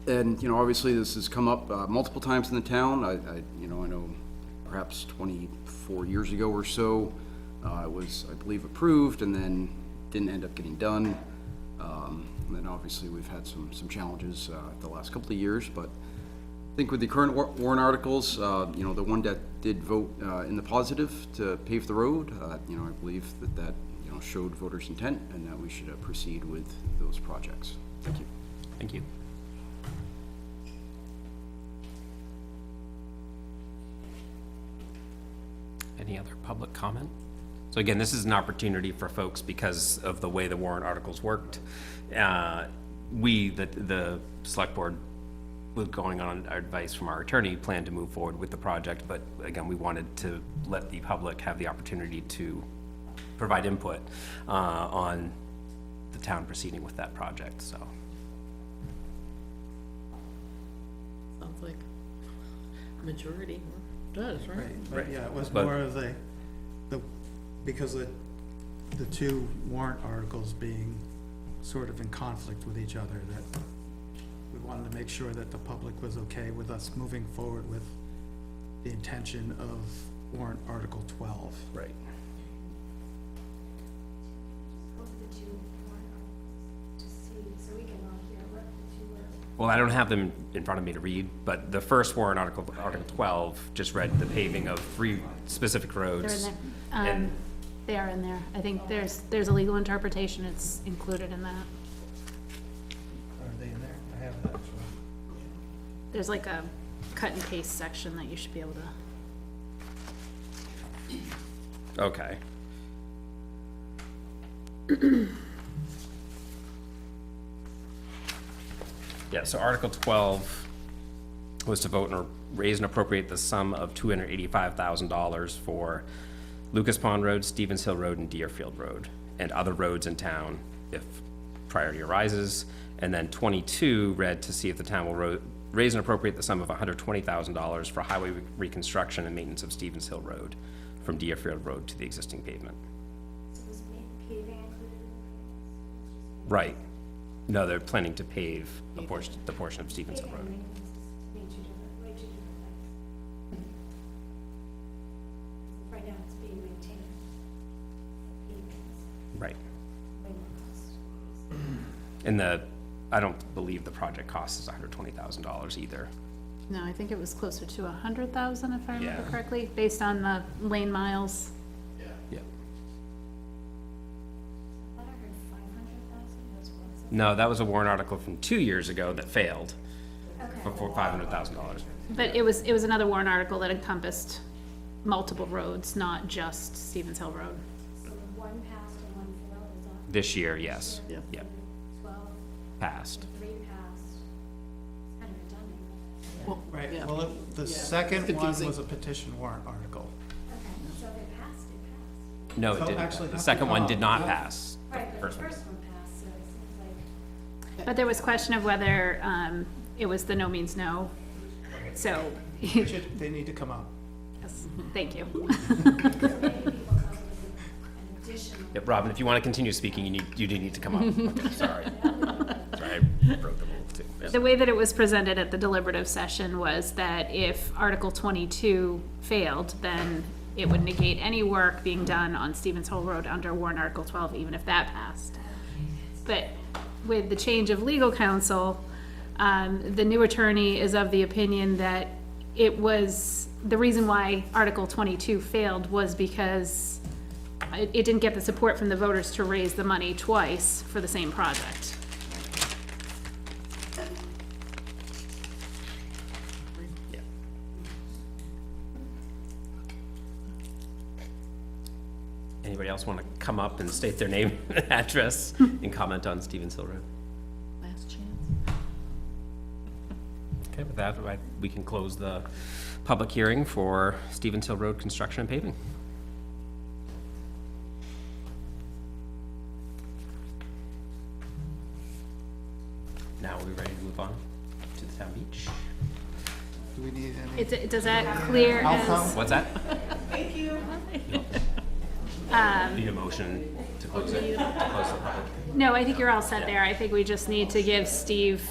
and you know, obviously this has come up multiple times in the town. I know perhaps 24 years ago or so, it was, I believe, approved and then didn't end up getting done. And then obviously we've had some challenges the last couple of years, but I think with the current warrant articles, you know, the one that did vote in the positive to pave the road, you know, I believe that you know, showed voters' intent and that we should proceed with those projects. Thank you. Thank you. Any other public comment? So again, this is an opportunity for folks because of the way the warrant articles worked. The select board, with going on our advice from our attorney, plan to move forward with the project, but again, we wanted to let the public have the opportunity to provide input on the town proceeding with that project, so. Sounds like majority does, right? Right, but yeah, it was But- more of because the two warrant articles being sort of in conflict with each other, that we wanted to make sure that the public was okay with us moving forward with the intention of warrant Article 12. Right. Well, I don't have them in front of me to read, but the first warrant article, Article 12, just read the paving of 3 specific They're in roads. there. And- They are in there. I think there's a legal interpretation, it's included in that. Are they in there? I have that. There's like a cut and paste section that you should be able to. Okay. Yeah, so Article 12 was to vote and raise and appropriate the sum of $285,000 for Lucas Pond Road, Stevens Hill Road, and Deerfield Road, and other roads in town if priority arises. And then 22 read to see if the town will raise and appropriate the sum of $120,000 for highway reconstruction and maintenance of Stevens Hill Road from Deerfield Road to the existing pavement. Right. No, they're planning to pave the portion of Stevens Hill Road. Right now, it's being maintained. Right. Way more cost. And I don't believe the project cost is $120,000 either. No, I think it was closer to 100,000 if I remember Yeah. correctly, based on the lane miles. Yeah. I thought I heard 500,000, was what? No, that was a warrant article from 2 years ago that failed Okay. for $500,000. But it was another warrant article that encompassed multiple roads, not just Stevens Hill Road. So one passed and one failed, is that This year, yes. Yeah. Yep, 12, passed. 3 passed? It's kind of redundant. Well, Right, yeah. well, the second one confusing. was a petition warrant article. Okay, so if it passed, it passed. No, it So didn't. actually, The second one did not pass. Right, but First the one. first one passed, so it seems like. But there was question of whether it was the no means no. So, They need to come up. yes, thank you. Many people thought it was an additional. Yep, Robin, if you want to continue speaking, you do need to come up. Okay, sorry. Sorry, I broke the rule too. Yeah. The way that it was presented at the deliberative session was that if Article 22 failed, then it would negate any work being done on Stevens Hill Road under warrant Article 12, even if that passed. But with the change of legal counsel, the new attorney is of the opinion that it was, the reason why Article 22 failed was because it didn't get the support from the voters to raise the money twice for the same project. Yeah. Anybody else want to come up and state their name and address and comment on Stevens Hill Road? Last chance. Okay, with that, we can close the public hearing for Stevens Hill Road construction and paving. Now, are we ready to move on to the town beach? Do we need any? Does that clear as, What's that? Thank you. Need a motion to close it, to close the public. no, I think you're all set there. I think we just need to give Steve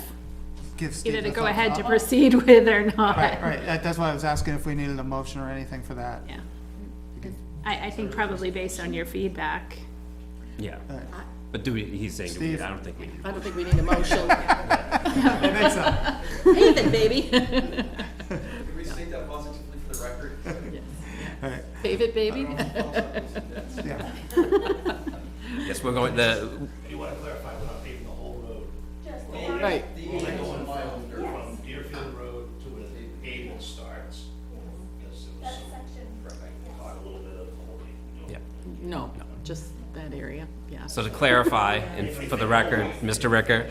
Give Steve either to the go thumbs ahead to up? proceed with or not. Right, that's why I was asking if we needed a motion or anything for that. Yeah. I think probably based on your feedback. Yeah, Right. but he's saying, Steve. I don't think we need. I don't think we need a motion. I think so. Pave it, baby. Can we state that positively for the record? All right, Pave it, baby. yeah. Yes, we're going, You want to clarify, we're not paving the whole road. Right. Only going from Deerfield Road to where the pavement starts. Because there was some, talk a little bit of the whole thing. yeah. No, just that area, yeah. So to clarify, and for the record, Mr. Ricker,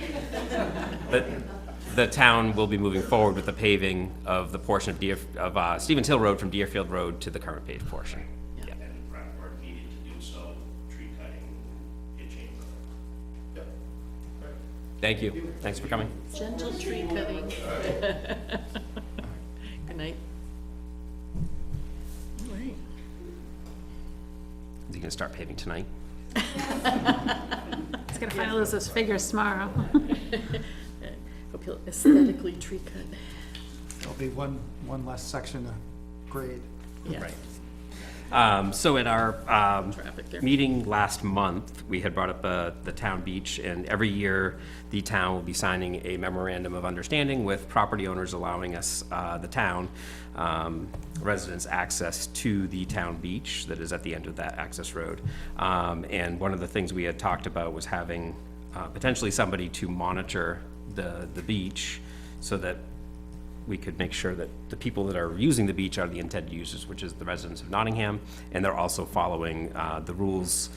the town will be moving forward with the paving of the portion of Stevens Hill Road from Deerfield Road to the current paved portion. Yeah. And prep work needed to do so, tree cutting, pitching. Thank you. Thanks for coming. Gentle tree cutting. Good night. All right. Is he gonna start paving tonight? He's gonna finalize those figures tomorrow. Hope he'll aesthetically tree cut. There'll be one less section to grade. Yeah. So at our Traffic there. meeting last month, we had brought up the town beach, and every year, the town will be signing a memorandum of understanding with property owners allowing us, the town, residents access to the town beach that is at the end of that access road. And one of the things we had talked about was having potentially somebody to monitor the beach so that we could make sure that the people that are using the beach are the intended users, which is the residents of Nottingham, and they're also following the rules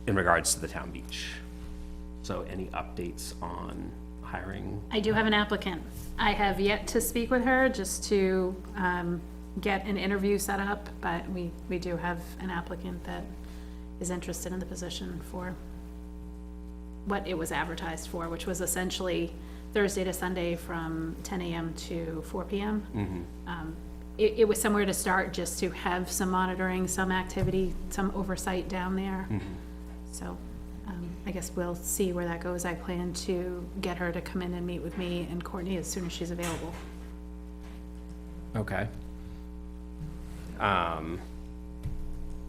in regards to the town beach. So any updates on hiring? I do have an applicant. I have yet to speak with her just to get an interview set up, but we do have an applicant that is interested in the position for what it was advertised for, which was essentially Thursday to Sunday from 10 a.m. to 4 p.m. It was somewhere to start, just to have some monitoring, some activity, some oversight down there. So I guess we'll see where that goes. I plan to get her to come in and meet with me and Courtney as soon as she's available. Okay.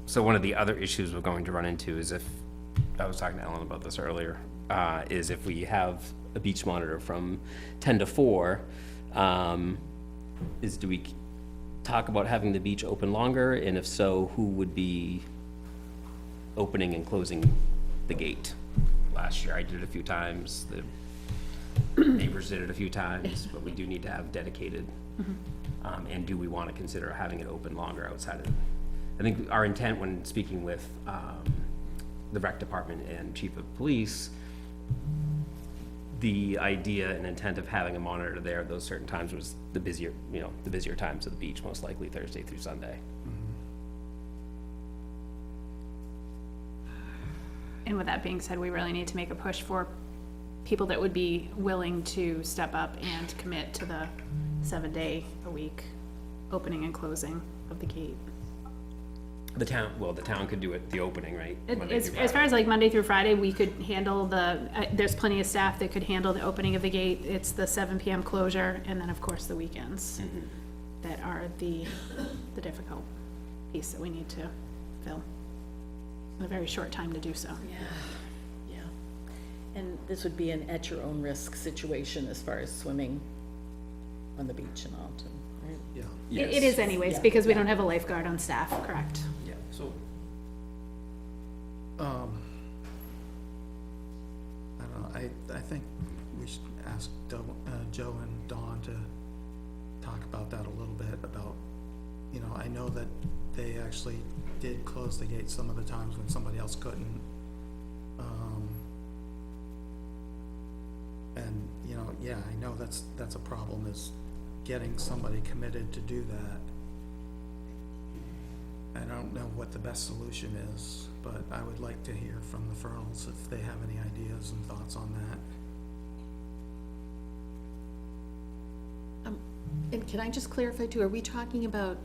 So one of the other issues we're going to run into is if, I was talking to Ellen about this earlier, is if we have a beach monitor from 10 to 4, do we talk about having the beach open longer? And if so, who would be opening and closing the gate? Last year I did it a few times, the neighbors did it a few times, but we do need to have dedicated. And do we want to consider having it open longer outside of, I think our intent when speaking with the rec department and chief of police, the idea and intent of having a monitor there at those certain times was the busier, the busier times of the beach, most likely Thursday through Sunday. And with that being said, we really need to make a push for people that would be willing to step up and commit to the 7-day-a-week opening and closing of the gate. The town could do it, the opening, right? Monday As through far Friday. as like Monday through Friday, we could handle there's plenty of staff that could handle the opening of the gate. It's the 7 p.m. closure, and then of course the weekends that are the difficult piece that we need to fill in a very short time to do so. Yeah. And this would be an at your own risk situation as far as swimming on the beach and all, too, right? Yeah. It is anyways, Yeah. because we don't have a lifeguard on staff, correct? Yeah, so, I don't know, I think we should ask Joe and Dawn to talk about that a little bit, about, I know that they actually did close the gate some of the times when somebody else couldn't. And, yeah, I know that's a problem, is getting somebody committed to do that. I don't know what the best solution is, but I would like to hear from the Fernals if they have any ideas and thoughts on that. And can I just clarify too, are we talking about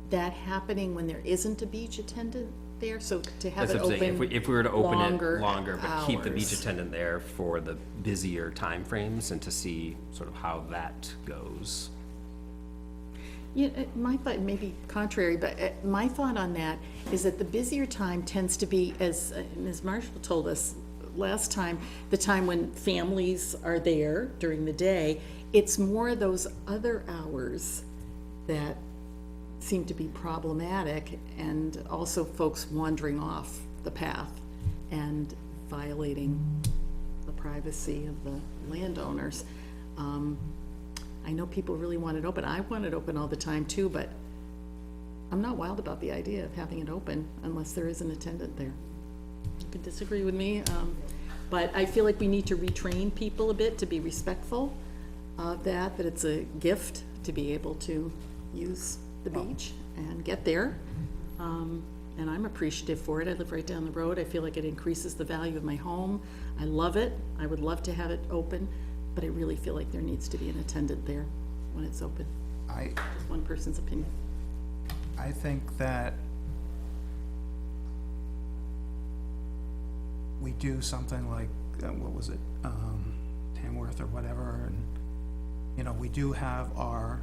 that happening when there isn't a beach attendant there? So to have that's it what I'm saying, open if we were to open it longer longer, but keep the beach hours. attendant there for the busier timeframes and to see sort of how that goes. Yeah, my thought, maybe contrary, but my thought on that is that the busier time tends to be, as Ms. Marshall told us last time, the time when families are there during the day. It's more those other hours that seem to be problematic, and also folks wandering off the path and violating the privacy of the landowners. I know people really want it open. I want it open all the time too, but I'm not wild about the idea of having it open unless there is an attendant there. You could disagree with me, but I feel like we need to retrain people a bit to be respectful of that it's a gift to be able to use the beach and get there. and I'm appreciative for it. I live right down the road. I feel like it increases the value of my home. I love it. I would love to have it open, but I really feel like there needs to be an attendant there when it's open. Just one person's opinion. I think that we do something like, what was it, Tamworth or whatever, and, you know, we do have our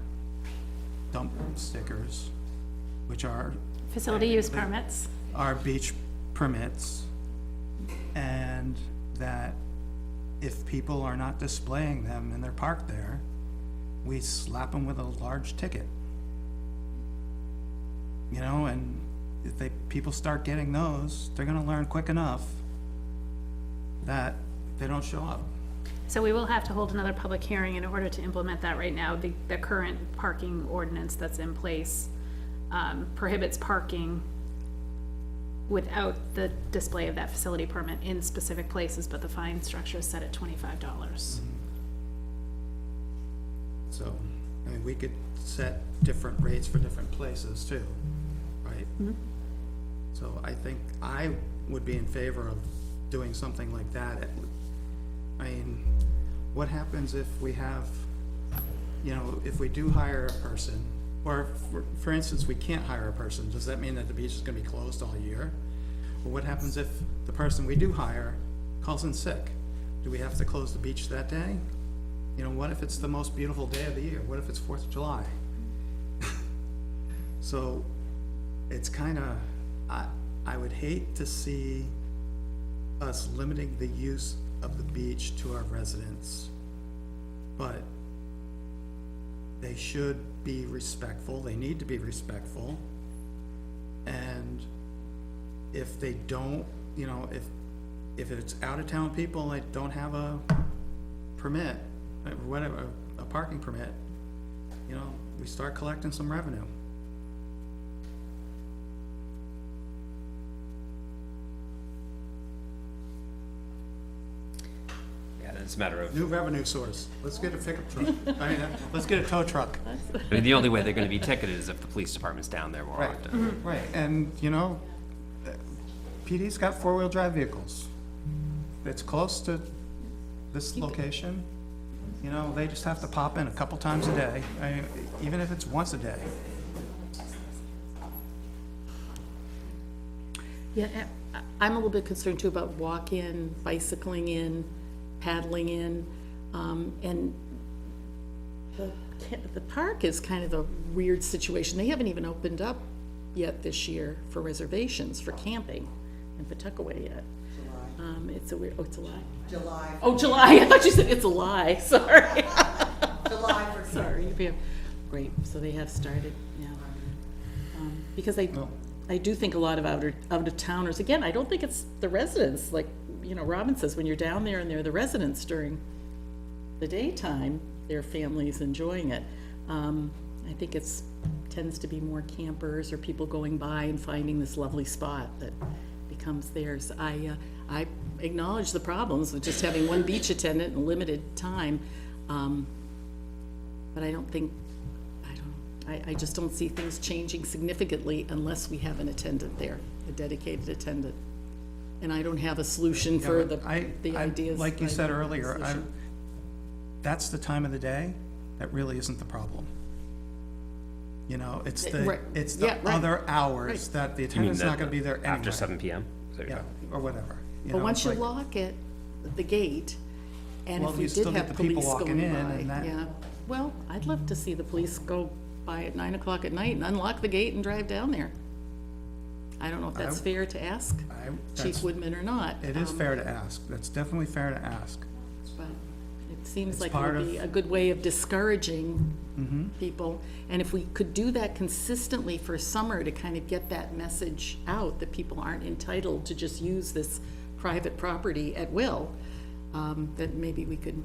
dump stickers, which are Facility use permits. our beach permits, and that if people are not displaying them and they're parked there, we slap them with a large ticket. You know, and if people start getting those, they're gonna learn quick enough that they don't show up. So we will have to hold another public hearing in order to implement that right now. The current parking ordinance that's in place prohibits parking without the display of that facility permit in specific places, but the fine structure is set at $25. So, I mean, we could set different rates for different places too, right? So I think I would be in favor of doing something like that. I mean, what happens if we have, you know, if we do hire a person, or for instance, we can't hire a person, does that mean that the beach is gonna be closed all year? Or what happens if the person we do hire calls in sick? Do we have to close the beach that day? You know, what if it's the most beautiful day of the year? What if it's 4th of July? So, it's kinda, I would hate to see us limiting the use of the beach to our residents, but they should be respectful, they need to be respectful, and if they don't, you know, if it's out-of-town people that don't have a permit, or whatever, a parking permit, you know, we start collecting some revenue. Yeah, it's a matter of, New revenue source, let's get a pickup truck, I mean, let's get a tow truck. I mean, the only way they're gonna be ticketed is if the police department's down there more Right, often. right, and, you know, PD's got four-wheel drive vehicles. It's close to this location, you know, they just have to pop in a couple times a day, I mean, even if it's once a day. Yeah, I'm a little bit concerned too about walk-in, bicycling in, paddling in, and the park is kind of a weird situation. They haven't even opened up yet this year for reservations for camping in Pawtuckaway yet. It's a weird, oh, it's a lie? July. Oh, July, I thought you said it's a lie, sorry. July for Sorry, yeah. Great, so they have started, yeah. Because I do think a lot of out-of-towners, again, I don't think it's the residents, like, you know, Robin says, when you're down there and they're the residents during the daytime, their families enjoying it. I think tends to be more campers or people going by and finding this lovely spot that becomes theirs. I acknowledge the problems with just having one beach attendant in limited time, but I don't think, I just don't see things changing significantly unless we have an attendant there, a dedicated attendant. And I don't have a solution for the ideas. Like you I- said earlier, that's the time of the day, that really isn't the problem. You know, it's Right. it's Yeah, the right. other hours Right. that the You mean attendant's not gonna be there anyway. After 7 PM? Is that what you're Yeah, talking? or whatever. You But know, once it's you like- lock it, the gate, and Well, if we you did still get have the people police walking going in by, and that- yeah. Well, I'd love to see the police go by at 9 o'clock at night and unlock the gate and drive down there. I don't know if that's fair to ask Chief Woodman or not. It is fair to ask, that's definitely fair to ask. But it seems It's like it part would be of- a good way of discouraging people. And if we could do that consistently for summer to kind of get that message out, that people aren't entitled to just use this private property at will, that maybe we could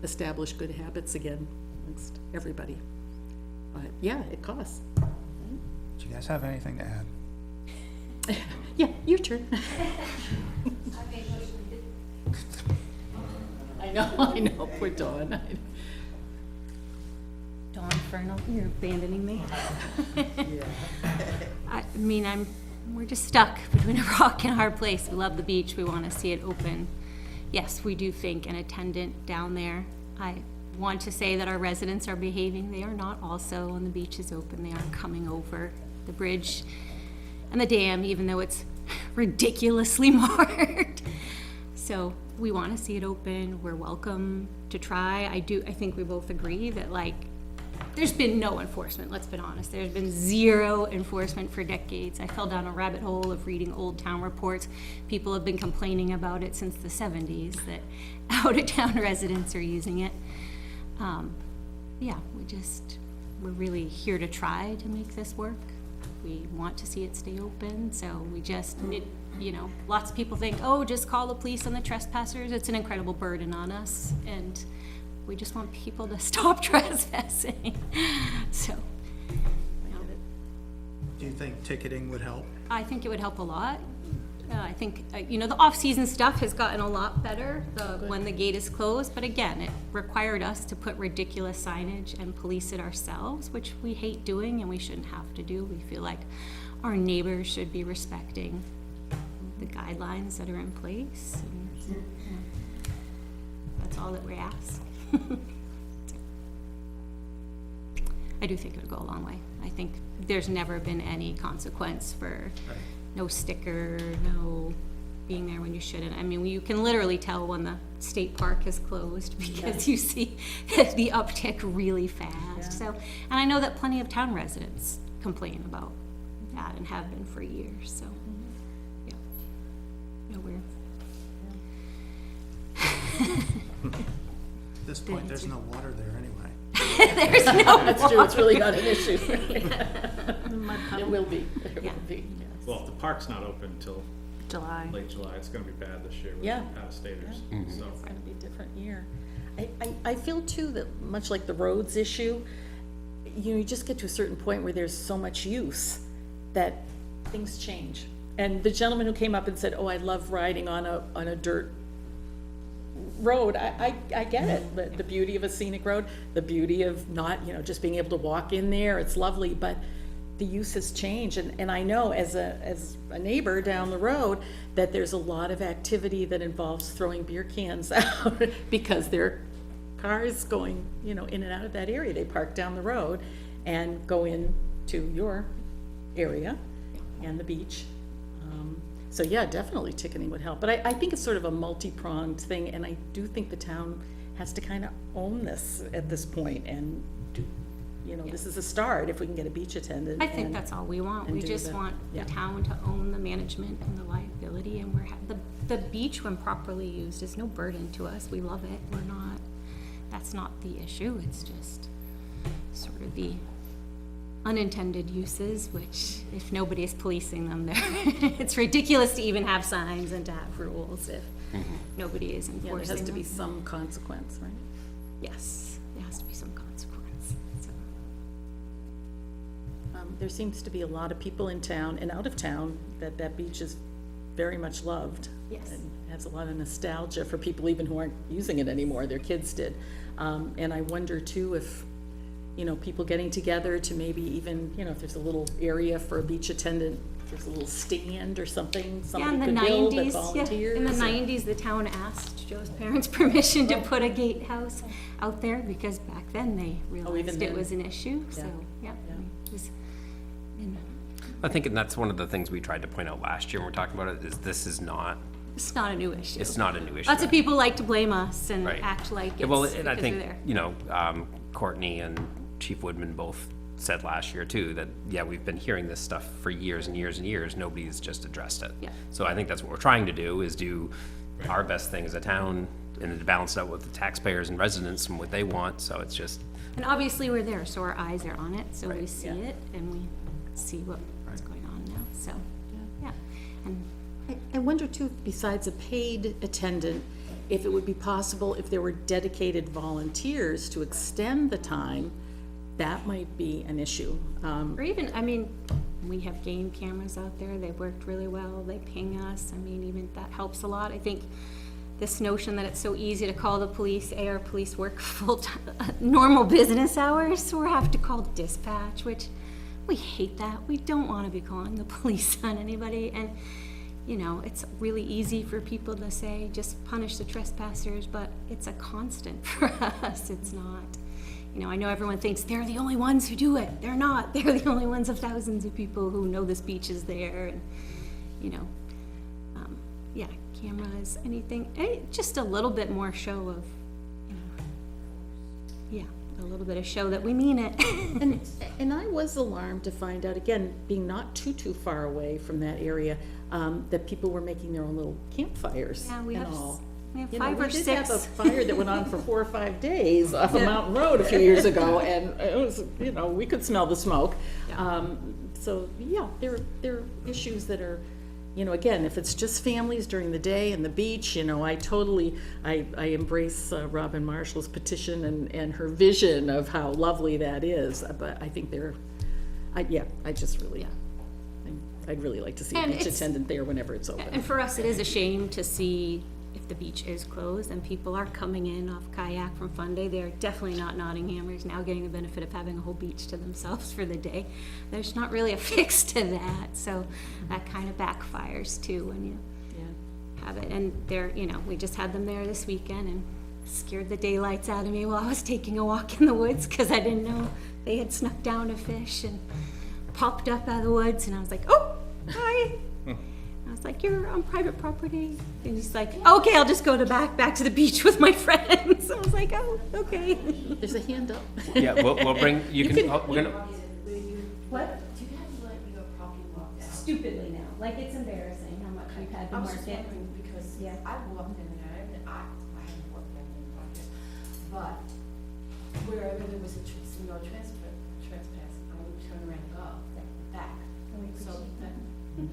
establish good habits again amongst everybody. But yeah, it costs. Do you guys have anything to add? Yeah, your turn. I know, poor Dawn. Dawn Fernald, you're abandoning me. I mean, I'm we're just stuck between a rock and a hard place. We love the beach, we wanna see it open. Yes, we do think an attendant down there, I want to say that our residents are behaving, they are not also, when the beach is open, they are coming over the bridge and the dam, even though it's ridiculously marked. So we want to see it open. We're welcome to try. I think we both agree that, like, there's been no enforcement, let's be honest. There's been zero enforcement for decades. I fell down a rabbit hole of reading old town reports. People have been complaining about it since the 70s, that out-of-town residents are using it. Yeah, we're really here to try to make this work. We want to see it stay open, so lots of people think, oh, just call the police on the trespassers. It's an incredible burden on us, and we just want people to stop trespassing. So, Do you think ticketing would help? I think it would help a lot. I think, the off-season stuff has gotten a lot better when the gate is closed, but again, it required us to put ridiculous signage and police it ourselves, which we hate doing and we shouldn't have to do. We feel like our neighbors should be respecting the guidelines that are in place. And that's all that we ask. I do think it would go a long way. I think there's never been any consequence for no sticker, no being there when you shouldn't. I mean, you can literally tell when the state park is closed because you see the uptick really fast. So, and I know that plenty of town residents complain about that and have been for years, so, yeah. No, At this point, there's no water there anyway. there's no That's true, it's really not an issue. It will be, it will be, yes. Well, if the park's not open until July. late July, it's gonna be bad this year with Yeah. out-of-staters, so. It's gonna be a different year. I feel too that, much like the roads issue, you just get to a certain point where there's so much use that things change. And the gentleman who came up and said, oh, I love riding on a dirt road, I get it, the beauty of a scenic road, the beauty of not, just being able to walk in there, it's lovely, but the use has changed, and I know as a neighbor down the road, that there's a lot of activity that involves throwing beer cans out, because there are cars going, in and out of that area, they park down the road and go in to your area and the beach. So yeah, definitely ticketing would help, but I think it's sort of a multi-pronged thing, and I do think the town has to kind of own this at this point, and this is a start, if we can get a beach attendant. I think that's all we want. We just want the town to own the management and the liability, and the beach, when properly used, is no burden to us. We love it. That's not the issue. It's just sort of the unintended uses, which if nobody is policing them, it's ridiculous to even have signs and to have rules if nobody is enforcing them. There has to be some consequence, right? Yes, there has to be some consequence. So. There seems to be a lot of people in town and out of town that beach is very much loved. Yes. And has a lot of nostalgia for people even who aren't using it anymore, their kids did. And I wonder too if, people getting together to maybe even, if there's a little area for a beach attendant, there's a little stand or something, somebody could build that volunteers. In the 90s, the town asked Joe's parents permission to put a gatehouse out there, because back then they realized it was an issue, so, yeah. It was, I think, and that's one of the things we tried to point out last year when we're talking about it, is this is not, it's not a new issue. it's not a new issue. Lots of people like to blame us and Right. act like it's Well, because and I we're think, there. Courtney and Chief Woodman both said last year too, that, yeah, we've been hearing this stuff for years and years and years, nobody's just addressed it. Yeah. So I think that's what we're trying to do, is do our best thing as a town, and to balance it out with the taxpayers and residents and what they want, so it's just, And obviously, we're there, so our eyes are on it, so we Right, see it, and we see what's going on now, so, yeah. And I wonder too, besides a paid attendant, if it would be possible if there were dedicated volunteers to extend the time, that might be an issue. or even, we have game cameras out there, they've worked really well, they ping us, even that helps a lot. I think this notion that it's so easy to call the police, our police work full-time, normal business hours, so we have to call dispatch, which we hate that. We don't want to be calling the police on anybody. And, you know, it's really easy for people to say, just punish the trespassers, but it's a constant for us. It's not. You know, I know everyone thinks they're the only ones who do it. They're not. They're the only ones of thousands of people who know this beach is there. And, you know, yeah, cameras, anything, just a little bit more show of, you know, yeah, a little bit of show that we mean it. And I was alarmed to find out, again, being not too far away from that area, that people were making their own little campfires Yeah, we and have all. we have You know, 5 or we did have 6. a fire that went on for 4 or 5 days off a mountain road a few years ago, and it was, you know, we could smell the smoke. So, yeah, there are issues that are, you know, again, if it's just families during the day and the beach, you know, I embrace Robin Marshall's petition and her vision of how lovely that is, but I think I'd really like to see a And beach it's- attendant there whenever it's open. And for us, it is a shame to see if the beach is closed and people are coming in off kayak from Fun Day. They're definitely not Nottinghamers now getting the benefit of having a whole beach to themselves for the day. There's not really a fix to that, so that kind of backfires too when you have it. And they're, you know, we just had them there this weekend and scared the daylights out of me while I was taking a walk in the woods because I didn't know they had snuck down to fish and popped up out of the woods, and I was like, oh, hi. I was like, you're on private property. And he's like, okay, I'll just go back to the beach with my friends. I was like, oh, okay. There's a hand up. Yeah, we'll bring, we're gonna, What? Do you have to let your property walk down? Stupidly now. Like, it's embarrassing how much we've had to I was mark just it. wondering, because Yeah. I walked in there, and I haven't walked in any project, but wherever there was a trespass, I would turn around and go back. So,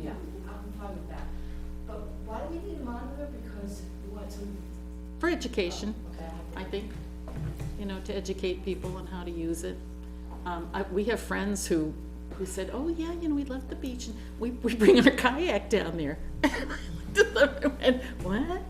yeah, I'm fine with that. But why do we need a monitor? Because we want to, For education, okay, I think, you know, to educate people on how to use it. We have friends who said, oh, yeah, you know, we left the beach and we bring our kayak down there. And, what?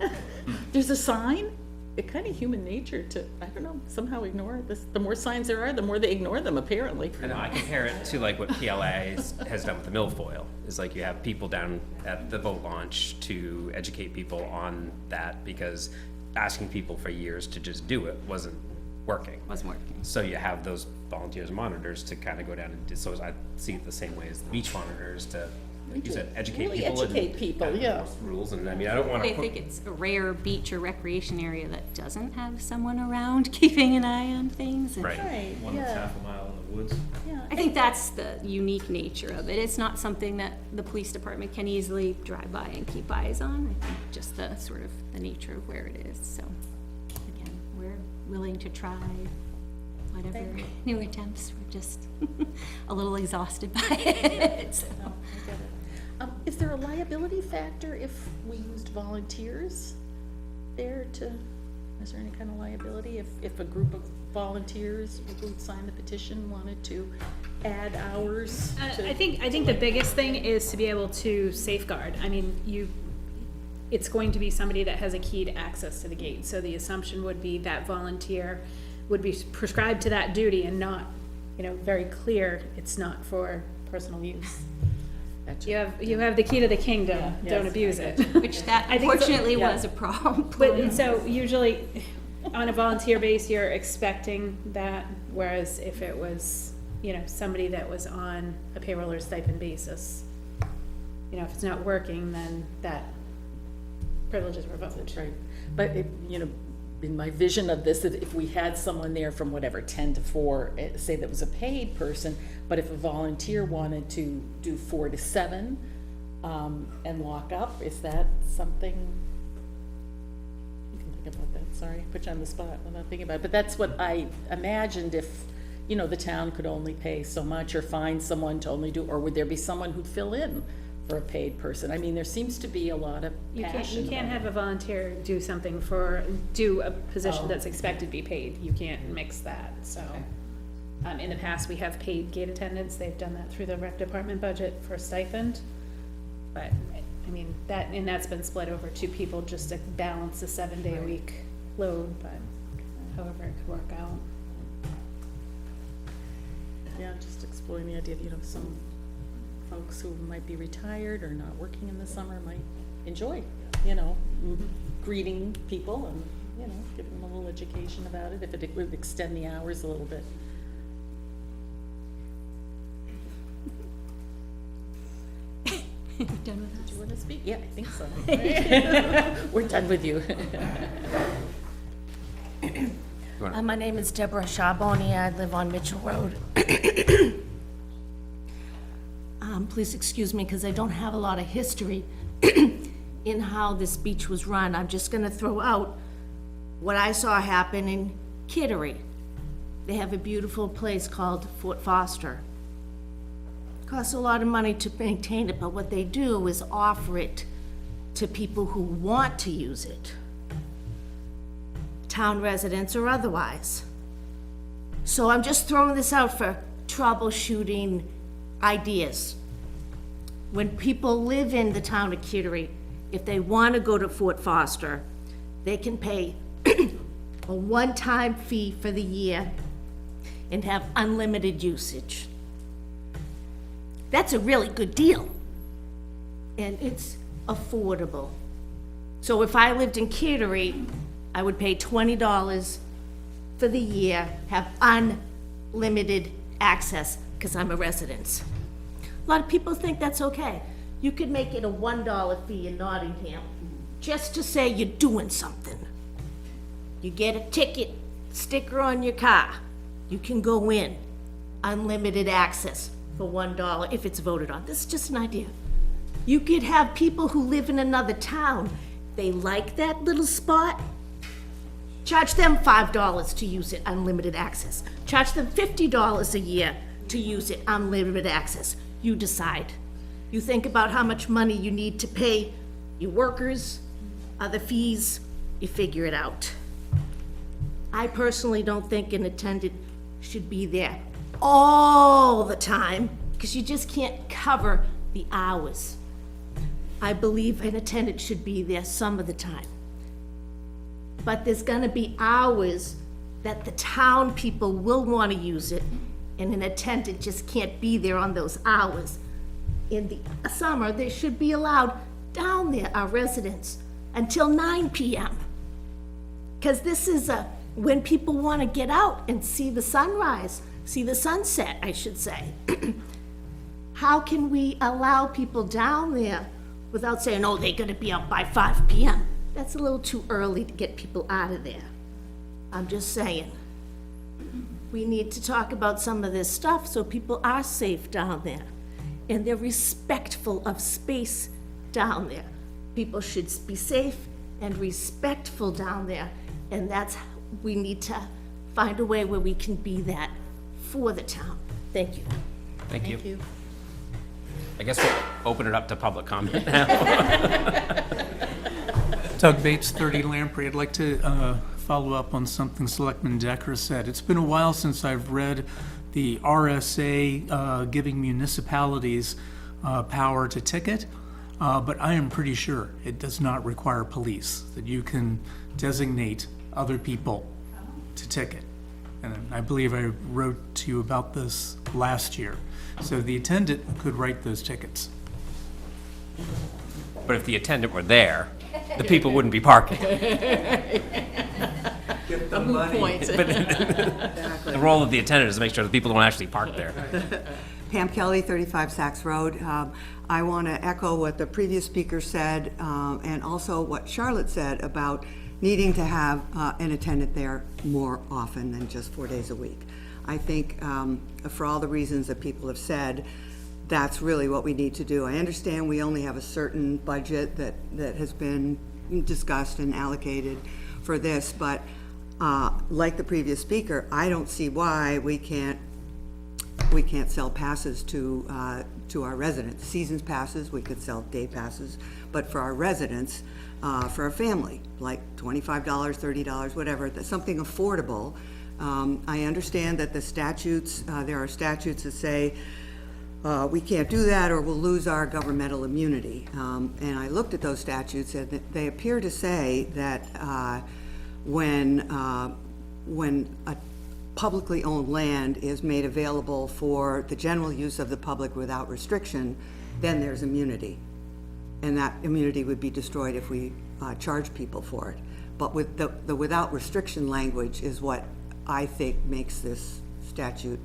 There's a sign? It's kind of human nature to, I don't know, somehow ignore this. The more signs there are, the more they ignore them, apparently. I know, I compare it to like what PLA has done with the milfoil. Is like you have people down at the boat launch to educate people on that because asking people for years to just do it wasn't working. Wasn't working. So you have those volunteers and monitors to kind of go down and do, so I see it the same way as the beach monitors to, like you said, educate Really people. educate people, and yeah. rules, and I mean, I don't wanna I think it's a rare beach or recreation area that doesn't have someone around keeping an eye on things. And Right. Right, One that's yeah, half a mile in the woods. yeah. I think that's the unique nature of it. It's not something that the police department can easily drive by and keep eyes on. I think just the sort of the nature of where it is. So again, we're willing to try whatever new attempts. We're just a little exhausted by it. So. No, I get it. Is there a liability factor if we used volunteers there is there any kind of liability if a group of volunteers who signed the petition wanted to add hours to? I think the biggest thing is to be able to safeguard. I mean, it's going to be somebody that has a keyed access to the gate, so the assumption would be that volunteer would be prescribed to that duty and not, you know, very clear, it's not for personal use. Gotcha. You have the key to the kingdom, don't yes, abuse it. Which that I think so, unfortunately yeah. was a problem. But, so usually, on a volunteer base, you're expecting that, whereas if it was, you know, somebody that was on a payroll or stipend basis, you know, if it's not working, then that privilege is revoked. Right, but you know, in my vision of this, that if we had someone there from whatever 10 to 4, say that was a paid person, but if a volunteer wanted to do 4 to 7 and lock up, is that something? You can think about that. Sorry, put you on the spot. I'm not thinking about it, but that's what I imagined. If you know the town could only pay so much, or find someone to only do, or would there be someone who'd fill in for a paid person? I mean, there seems to be a lot of passion. You can't about have it. a volunteer do a position that's expected to be paid. You can't mix that, so. In the past, we have paid gate attendants. They've done that through the rec department budget for stipend. But, I mean, that's been split over 2 people just to balance the 7-day-a-week load, but however it could work out. Yeah, just exploring the idea of, some folks who might be retired or not working in the summer might enjoy, greeting people and, giving them a little education about it, if it would extend the hours a little bit. Done with Do you want to speak? Yeah, I think so. We're done with you. My name is Deborah Charbonnier. I live on Mitchell Road. Please excuse me because I don't have a lot of history in how this beach was run. I'm just going to throw out what I saw happen in Kittery. They have a beautiful place called Fort Foster. Costs a lot of money to maintain it, but what they do is offer it to people who want to use it, town residents or otherwise. So I'm just throwing this out for troubleshooting ideas. When people live in the town of Kittery, if they want to go to Fort Foster, they can pay a one-time fee for the year and have unlimited usage. That's a really good deal, and it's affordable. So if I lived in Kittery, I would pay $20 for the year, have unlimited access, because I'm a resident. A lot of people think that's okay. You could make it a $1 fee in Nottingham, just to say you're doing something. You get a ticket, sticker on your car, you can go in, unlimited access for $1 if it's voted on. This is just an idea. You could have people who live in another town, they like that little spot, charge them $5 to use it, unlimited access. Charge them $50 a year to use it, unlimited access. You decide. You think about how much money you need to pay your workers, other fees, you figure it out. I personally don't think an attendant should be there all the time, because you just can't cover the hours. I believe an attendant should be there some of the time. But there's gonna be hours that the town people will wanna use it, and an attendant just can't be there on those hours. In the summer, they should be allowed down there, our residents, until 9 p.m. Because this is when people wanna get out and see the sunrise, see the sunset, I should say. How can we allow people down there without saying, oh, they're gonna be out by 5 p.m.? That's a little too early to get people out of there. I'm just saying. We need to talk about some of this stuff so people are safe down there. And they're respectful of space down there. People should be safe and respectful down there. And we need to find a way where we can be that for the town. Thank you. Thank you. Thank you. I guess we'll open it up to public comment now. Doug Bates, 30 Lamprey. I'd like to follow up on something Selectman Decker said. It's been a while since I've read the RSA giving municipalities power to ticket, but I am pretty sure it does not require police, that you can designate other people to ticket. And I believe I wrote to you about this last year. So the attendant could write those tickets. But if the attendant were there, the people wouldn't be parking. A moot point. The role of the attendant is to make sure that people don't actually park there. Pam Kelly, 35 Saks Road. I want to echo what the previous speaker said, and also what Charlotte said about needing to have an attendant there more often than just 4 days a week. I think for all the reasons that people have said, that's really what we need to do. I understand we only have a certain budget that has been discussed and allocated for this, but like the previous speaker, I don't see why we can't sell passes to our residents. Seasons passes, we could sell day passes, but for our residents, for a family, like $25, $30, whatever, that's something affordable. I understand that the statutes, there are statutes that say we can't do that or we'll lose our governmental immunity. And I looked at those statutes and they appear to say that when publicly owned land is made available for the general use of the public without restriction, then there's immunity. And that immunity would be destroyed if we charge people for it. But with the without restriction language is what I think makes this statute,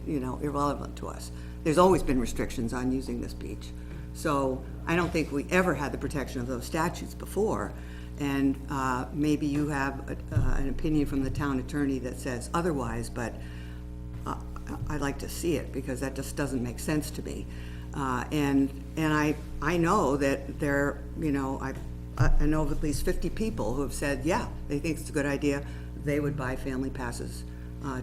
irrelevant to us. There's always been restrictions on using this beach. So I don't think we ever had the protection of those statutes before. And maybe you have an opinion from the town attorney that says otherwise, but I'd like to see it, because that just doesn't make sense to me. And I know that there, I know of at least 50 people who have said, yeah, they think it's a good idea. They would buy family passes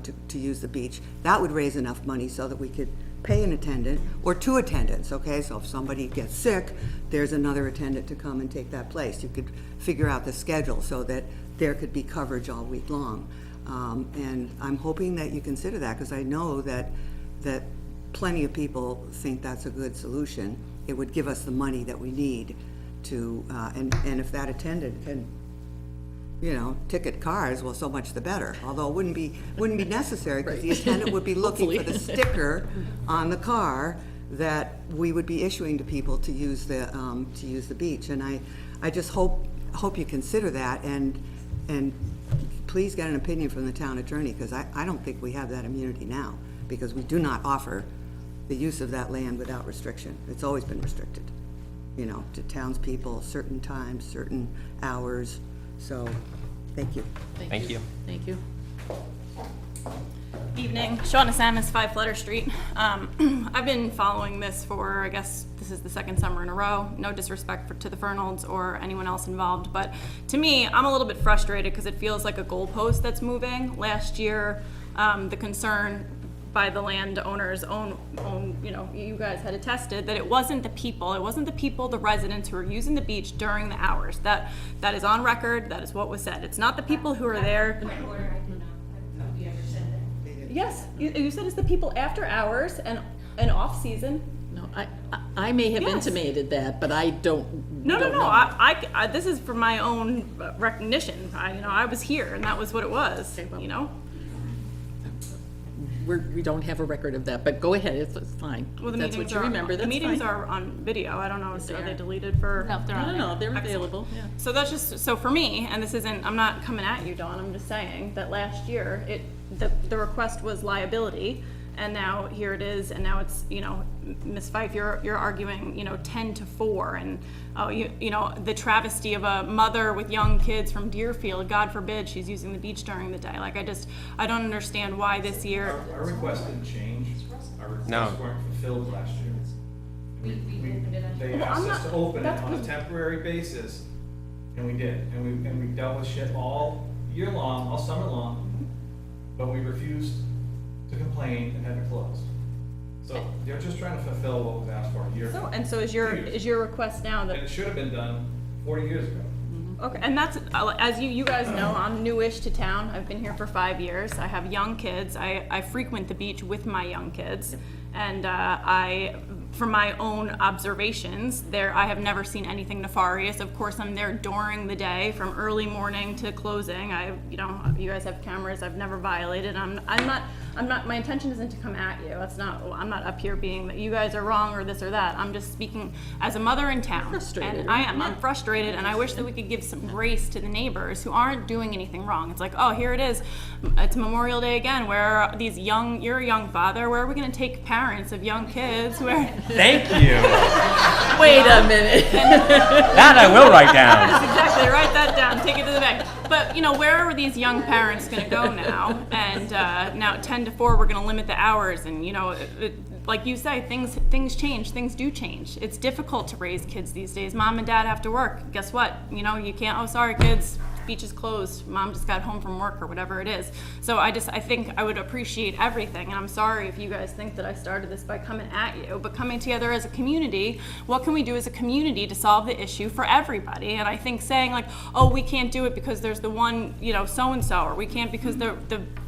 to use the beach. That would raise enough money so that we could pay an attendant, or 2 attendants, okay? So if somebody gets sick, there's another attendant to come and take that place. You could figure out the schedule so that there could be coverage all week long. And I'm hoping that you consider that, because I know that plenty of people think that's a good solution. It would give us the money that we need to, and if that attendant can, ticket cars, well, so much the better. Although it wouldn't be necessary, because the attendant would be looking for the sticker on the car that we would be issuing to people to use the beach. And I just hope you consider that, and please get an opinion from the town attorney, because I don't think we have that immunity now, because we do not offer the use of that land without restriction. It's always been restricted, to townspeople, certain times, certain hours. So, thank you. Thank you. Thank you. Evening, Shauna Samus, 5 Flutter Street. I've been following this for, I guess, this is the 2nd summer in a row. No disrespect to the Fernolds or anyone else involved, but to me, I'm a little bit frustrated because it feels like a goalpost that's moving. Last year, the concern by the landowners you guys had attested that it wasn't the people, the residents who are using the beach during the hours. That is on record, that is what was said. It's not the people who are there. Yes, you said it's the people after hours and off season. No, I may have intimated that, but I don't. No. know. I this is for my own recognition. I was here and that was what it was. Okay, well, we don't have a record of that, but go ahead, it's fine. Well, the That's meetings what you remember, the that's meetings fine. are on video. I don't know, are they deleted for? No, they're on No, they're Excellent. available, yeah. So that's just, so for me, and this isn't, I'm not coming at you, Dawn, I'm just saying that last year, the request was liability, and now here it is, and now it's, Ms. Fife, you're arguing, 10 to 4, and, the travesty of a mother with young kids from Deerfield, God forbid, she's using the beach during the day. Like, I don't understand why this year. Our request didn't change. Our No. requests weren't fulfilled last year. They asked us to open it on a temporary basis, and we did. And we dealt with shit all year long, all summer long, but we refused to complain and had it closed. So they're just trying to fulfill what was asked for a year ago. And so is your request now And that, it should have been done 40 years ago. okay, and that's, as you guys know, I'm newish to town. I've been here for 5 years. I have young kids. I frequent the beach with my young kids. And from my own observations, I have never seen anything nefarious. Of course, I'm there during the day, from early morning to closing. You guys have cameras. I've never violated. I'm not. My intention isn't to come at you. I'm not up here being that you guys are wrong or this or that. I'm just speaking as a mother in town. Frustrated. And I am. I'm frustrated, and I wish that we could give some grace to the neighbors who aren't doing anything wrong. It's like, oh, here it is. It's Memorial Day again. Where are you're a young father. Where are we going to take parents of young kids? Thank you. Wait a minute. That I will write down. Exactly, write that down, take it to the bank. But, where are these young parents gonna go now? And now at 10 to 4, we're gonna limit the hours, and, like you say, things change, things do change. It's difficult to raise kids these days. Mom and dad have to work. Guess what? You can't, oh, sorry, kids, beach is closed. Mom just got home from work or whatever it is. So I think I would appreciate everything, and I'm sorry if you guys think that I started this by coming at you, but coming together as a community, what can we do as a community to solve the issue for everybody? And I think saying like, oh, we can't do it because there's the one, so-and-so, or we can't because the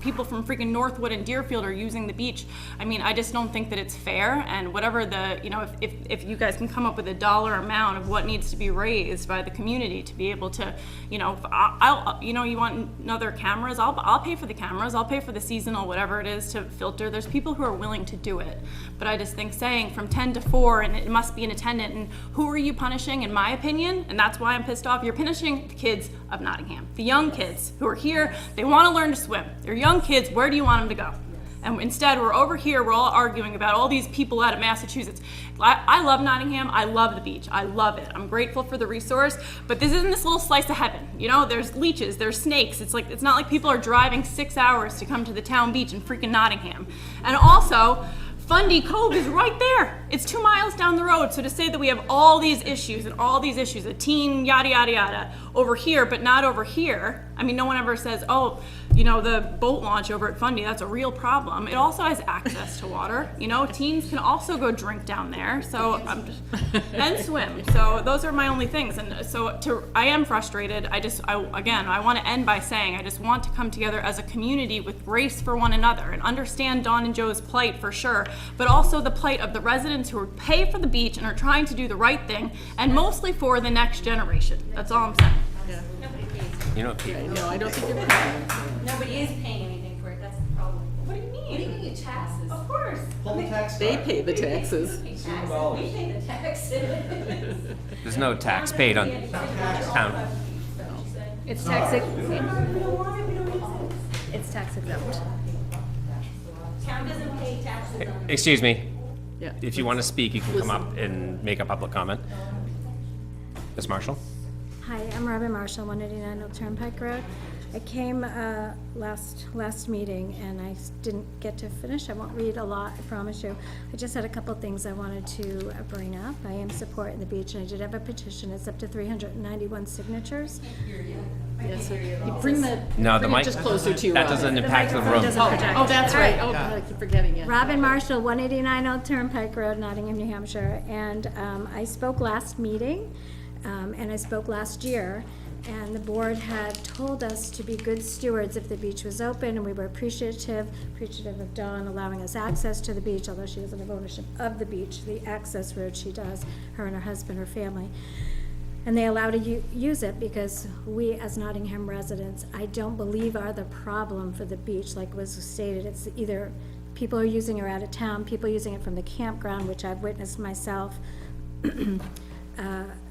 people from freaking Northwood and Deerfield are using the beach. I mean, I just don't think that it's fair, and whatever the, you know, if you guys can come up with a dollar amount of what needs to be raised by the community to be able to, you know, I'll you know, you want another cameras, I'll pay for the cameras, I'll pay for the seasonal, whatever it is to filter. There's people who are willing to do it, but I just think saying from 10 to 4 and it must be an attendant, and who are you punishing, in my opinion, and that's why I'm pissed off, you're punishing the kids of Nottingham, the young kids who are here. They want to learn to swim. They're young kids. Where do you want them to go? And instead, we're over here, we're all arguing about all these people out of Massachusetts. I love Nottingham. I love the beach. I love it. I'm grateful for the resource, but this isn't this little slice of heaven. You know, there's leeches, there's snakes. It's not like people are driving 6 hours to come to the town beach in freaking Nottingham. And also, Fundy Cove is right there. It's 2 miles down the road. So to say that we have all these issues, a teen yada yada yada over here, but not over here. I mean, no one ever says, oh, you know, the boat launch over at Fundy, that's a real problem. It also has access to water. You know, teens can also go drink down there. So and swim. So those are my only things. And so I am frustrated. I want to end by saying I just want to come together as a community with grace for one another and understand Dawn and Joe's plight for sure, but also the plight of the residents who pay for the beach and are trying to do the right thing, and mostly for the next generation. That's all I'm saying. You know, people, No, I don't think you're paying. Nobody is paying anything for it, that's the problem. What do you mean? What do you mean taxes? Of course. Pull the tax They card. pay the taxes. We pay taxes, $0. we pay the taxes. there's no tax paid on town. It's tax, it's tax exempt. Town doesn't pay taxes on Excuse me, Yeah. if you want to speak, you can come up and make a public comment. Ms. Marshall? Hi, I'm Robin Marshall, 189 Old Turnpike Road. I came last meeting and I didn't get to finish. I won't read a lot, I promise you. I just had a couple things I wanted to bring up. I am supporting the beach, and I did have a petition. It's up to 391 signatures. Yes, sir. You bring that, No, the bring it mic, just closer to you, that Robin. doesn't impact the room. Oh, that's All right. right. Oh, God, I keep forgetting, yeah. Robin Marshall, 189 Old Turnpike Road, Nottingham, New Hampshire. And I spoke last meeting, and I spoke last year, and the board had told us to be good stewards if the beach was open, and we were appreciative of Dawn allowing us access to the beach, although she doesn't have ownership of the beach, the access road she does, her and her husband, her family. And they allow to use it because we, as Nottingham residents, I don't believe are the problem for the beach, like was stated. It's either people are using it out of town, people using it from the campground, which I've witnessed myself.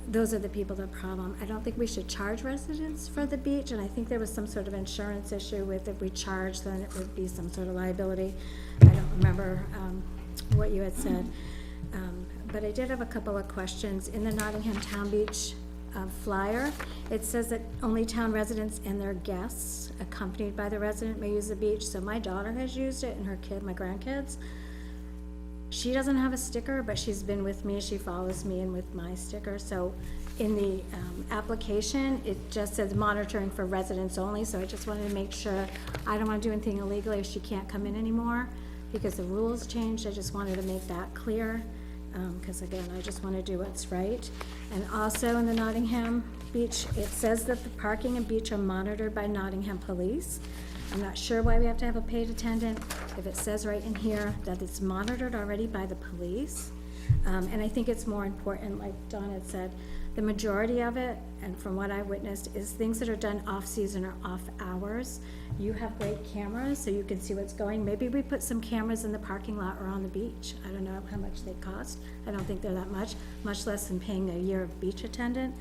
Those are the people that are problem. I don't think we should charge residents for the beach, and I think there was some sort of insurance issue with if we charge, then it would be some sort of liability. I don't remember what you had said. But I did have a couple of questions. In the Nottingham Town Beach flyer, it says that only town residents and their guests accompanied by the resident may use the beach. So my daughter has used it, and her kid, my grandkids. She doesn't have a sticker, but she's been with me, she follows me in with my sticker. So in the application, it just says monitoring for residents only, so I just wanted to make sure, I don't want to do anything illegally if she can't come in anymore, because the rules changed. I just wanted to make that clear, because again, I just want to do what's right. And also in the Nottingham Beach, it says that the parking and beach are monitored by Nottingham Police. I'm not sure why we have to have a paid attendant if it says right in here that it's monitored already by the police. And I think it's more important, like Dawn had said, the majority of it, and from what I witnessed, is things that are done off-season or off-hours. You have great cameras, so you can see what's going. Maybe we put some cameras in the parking lot or on the beach. I don't know how much they cost. I don't think they're that much less than paying a year of beach attendant.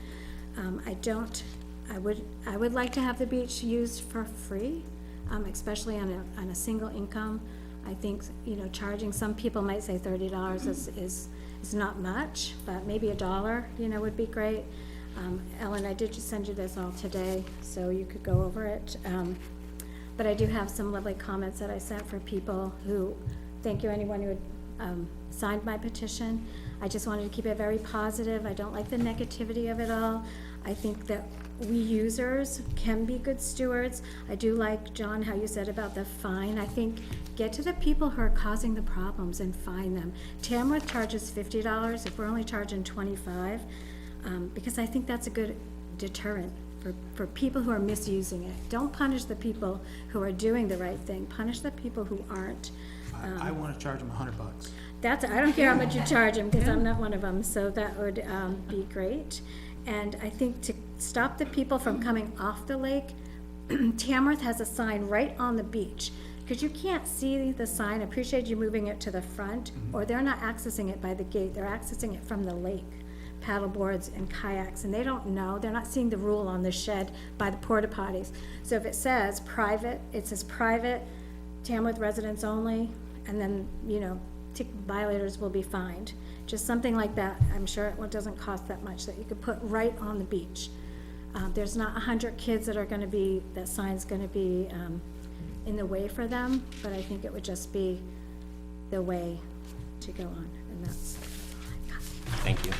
I would like to have the beach used for free. Especially on a single income. I think, you know, charging, some people might say $30 is not much, but maybe $1, you know, would be great. Ellen, I did just send you this all today, so you could go over it. But I do have some lovely comments that I sent for people who, thank you anyone who had signed my petition. I just wanted to keep it very positive. I don't like the negativity of it all. I think that we users can be good stewards. I do like, John, how you said about the fine. I think get to the people who are causing the problems and fine them. Tamworth charges $50 if we're only charging $25, because I think that's a good deterrent for people who are misusing it. Don't punish the people who are doing the right thing, punish the people who aren't. I want to charge them $100. That's, I don't care how much you charge them, because I'm not one of them, so that would be great. And I think to stop the people from coming off the lake, Tamworth has a sign right on the beach, because you can't see the sign. Appreciate you moving it to the front, or they're not accessing it by the gate, they're accessing it from the lake. Paddle boards and kayaks, and they don't know, they're not seeing the rule on the shed by the porta potties. So if it says private, it says private, Tamworth residents only, and then, you know, violators will be fined. Just something like that. I'm sure it doesn't cost that much, that you could put right on the beach. There's not 100 kids that are gonna be, that sign's gonna be in the way for them, but I think it would just be the way to go on, and that's all I got. Thank you.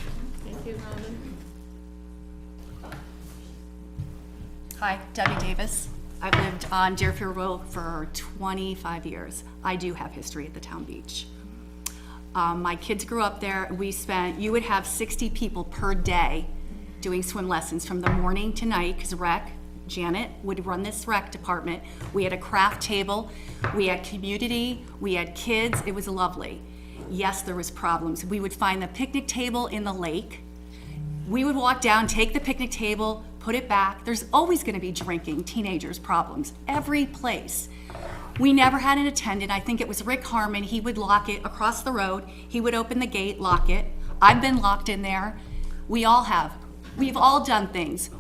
Thank you, Robin. Hi, Debbie Davis. I've lived on Deerfield Road for 25 years. I do have history at the town beach. My kids grew up there. You would have 60 people per day doing swim lessons from the morning to night, because Janet would run this rec department. We had a craft table, we had community, we had kids. It was lovely. Yes, there was problems. We would find the picnic table in the lake. We would walk down, take the picnic table, put it back. There's always gonna be drinking, teenagers, problems, every place. We never had an attendant. I think it was Rick Harmon. He would lock it across the road. He would open the gate, lock it. I've been locked in there. We all have. We've all done things.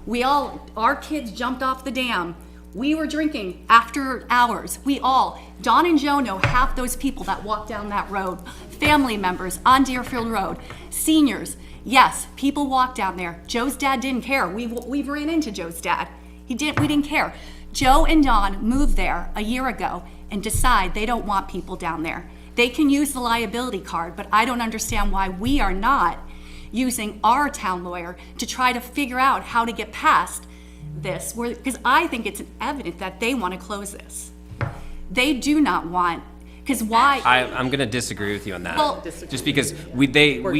Our kids jumped off the dam. We were drinking after hours. Don and Joe know half those people that walk down that road. Family members on Deerfield Road, seniors. Yes, people walk down there. Joe's dad didn't care. We ran into Joe's dad. We didn't care. Joe and Don moved there a year ago and decide they don't want people down there. They can use the liability card, but I don't understand why we are not using our town lawyer to try to figure out how to get past this, because I think it's evident that they want to close this. They do not want, because why? I'm going to disagree with you on that. Well, just because we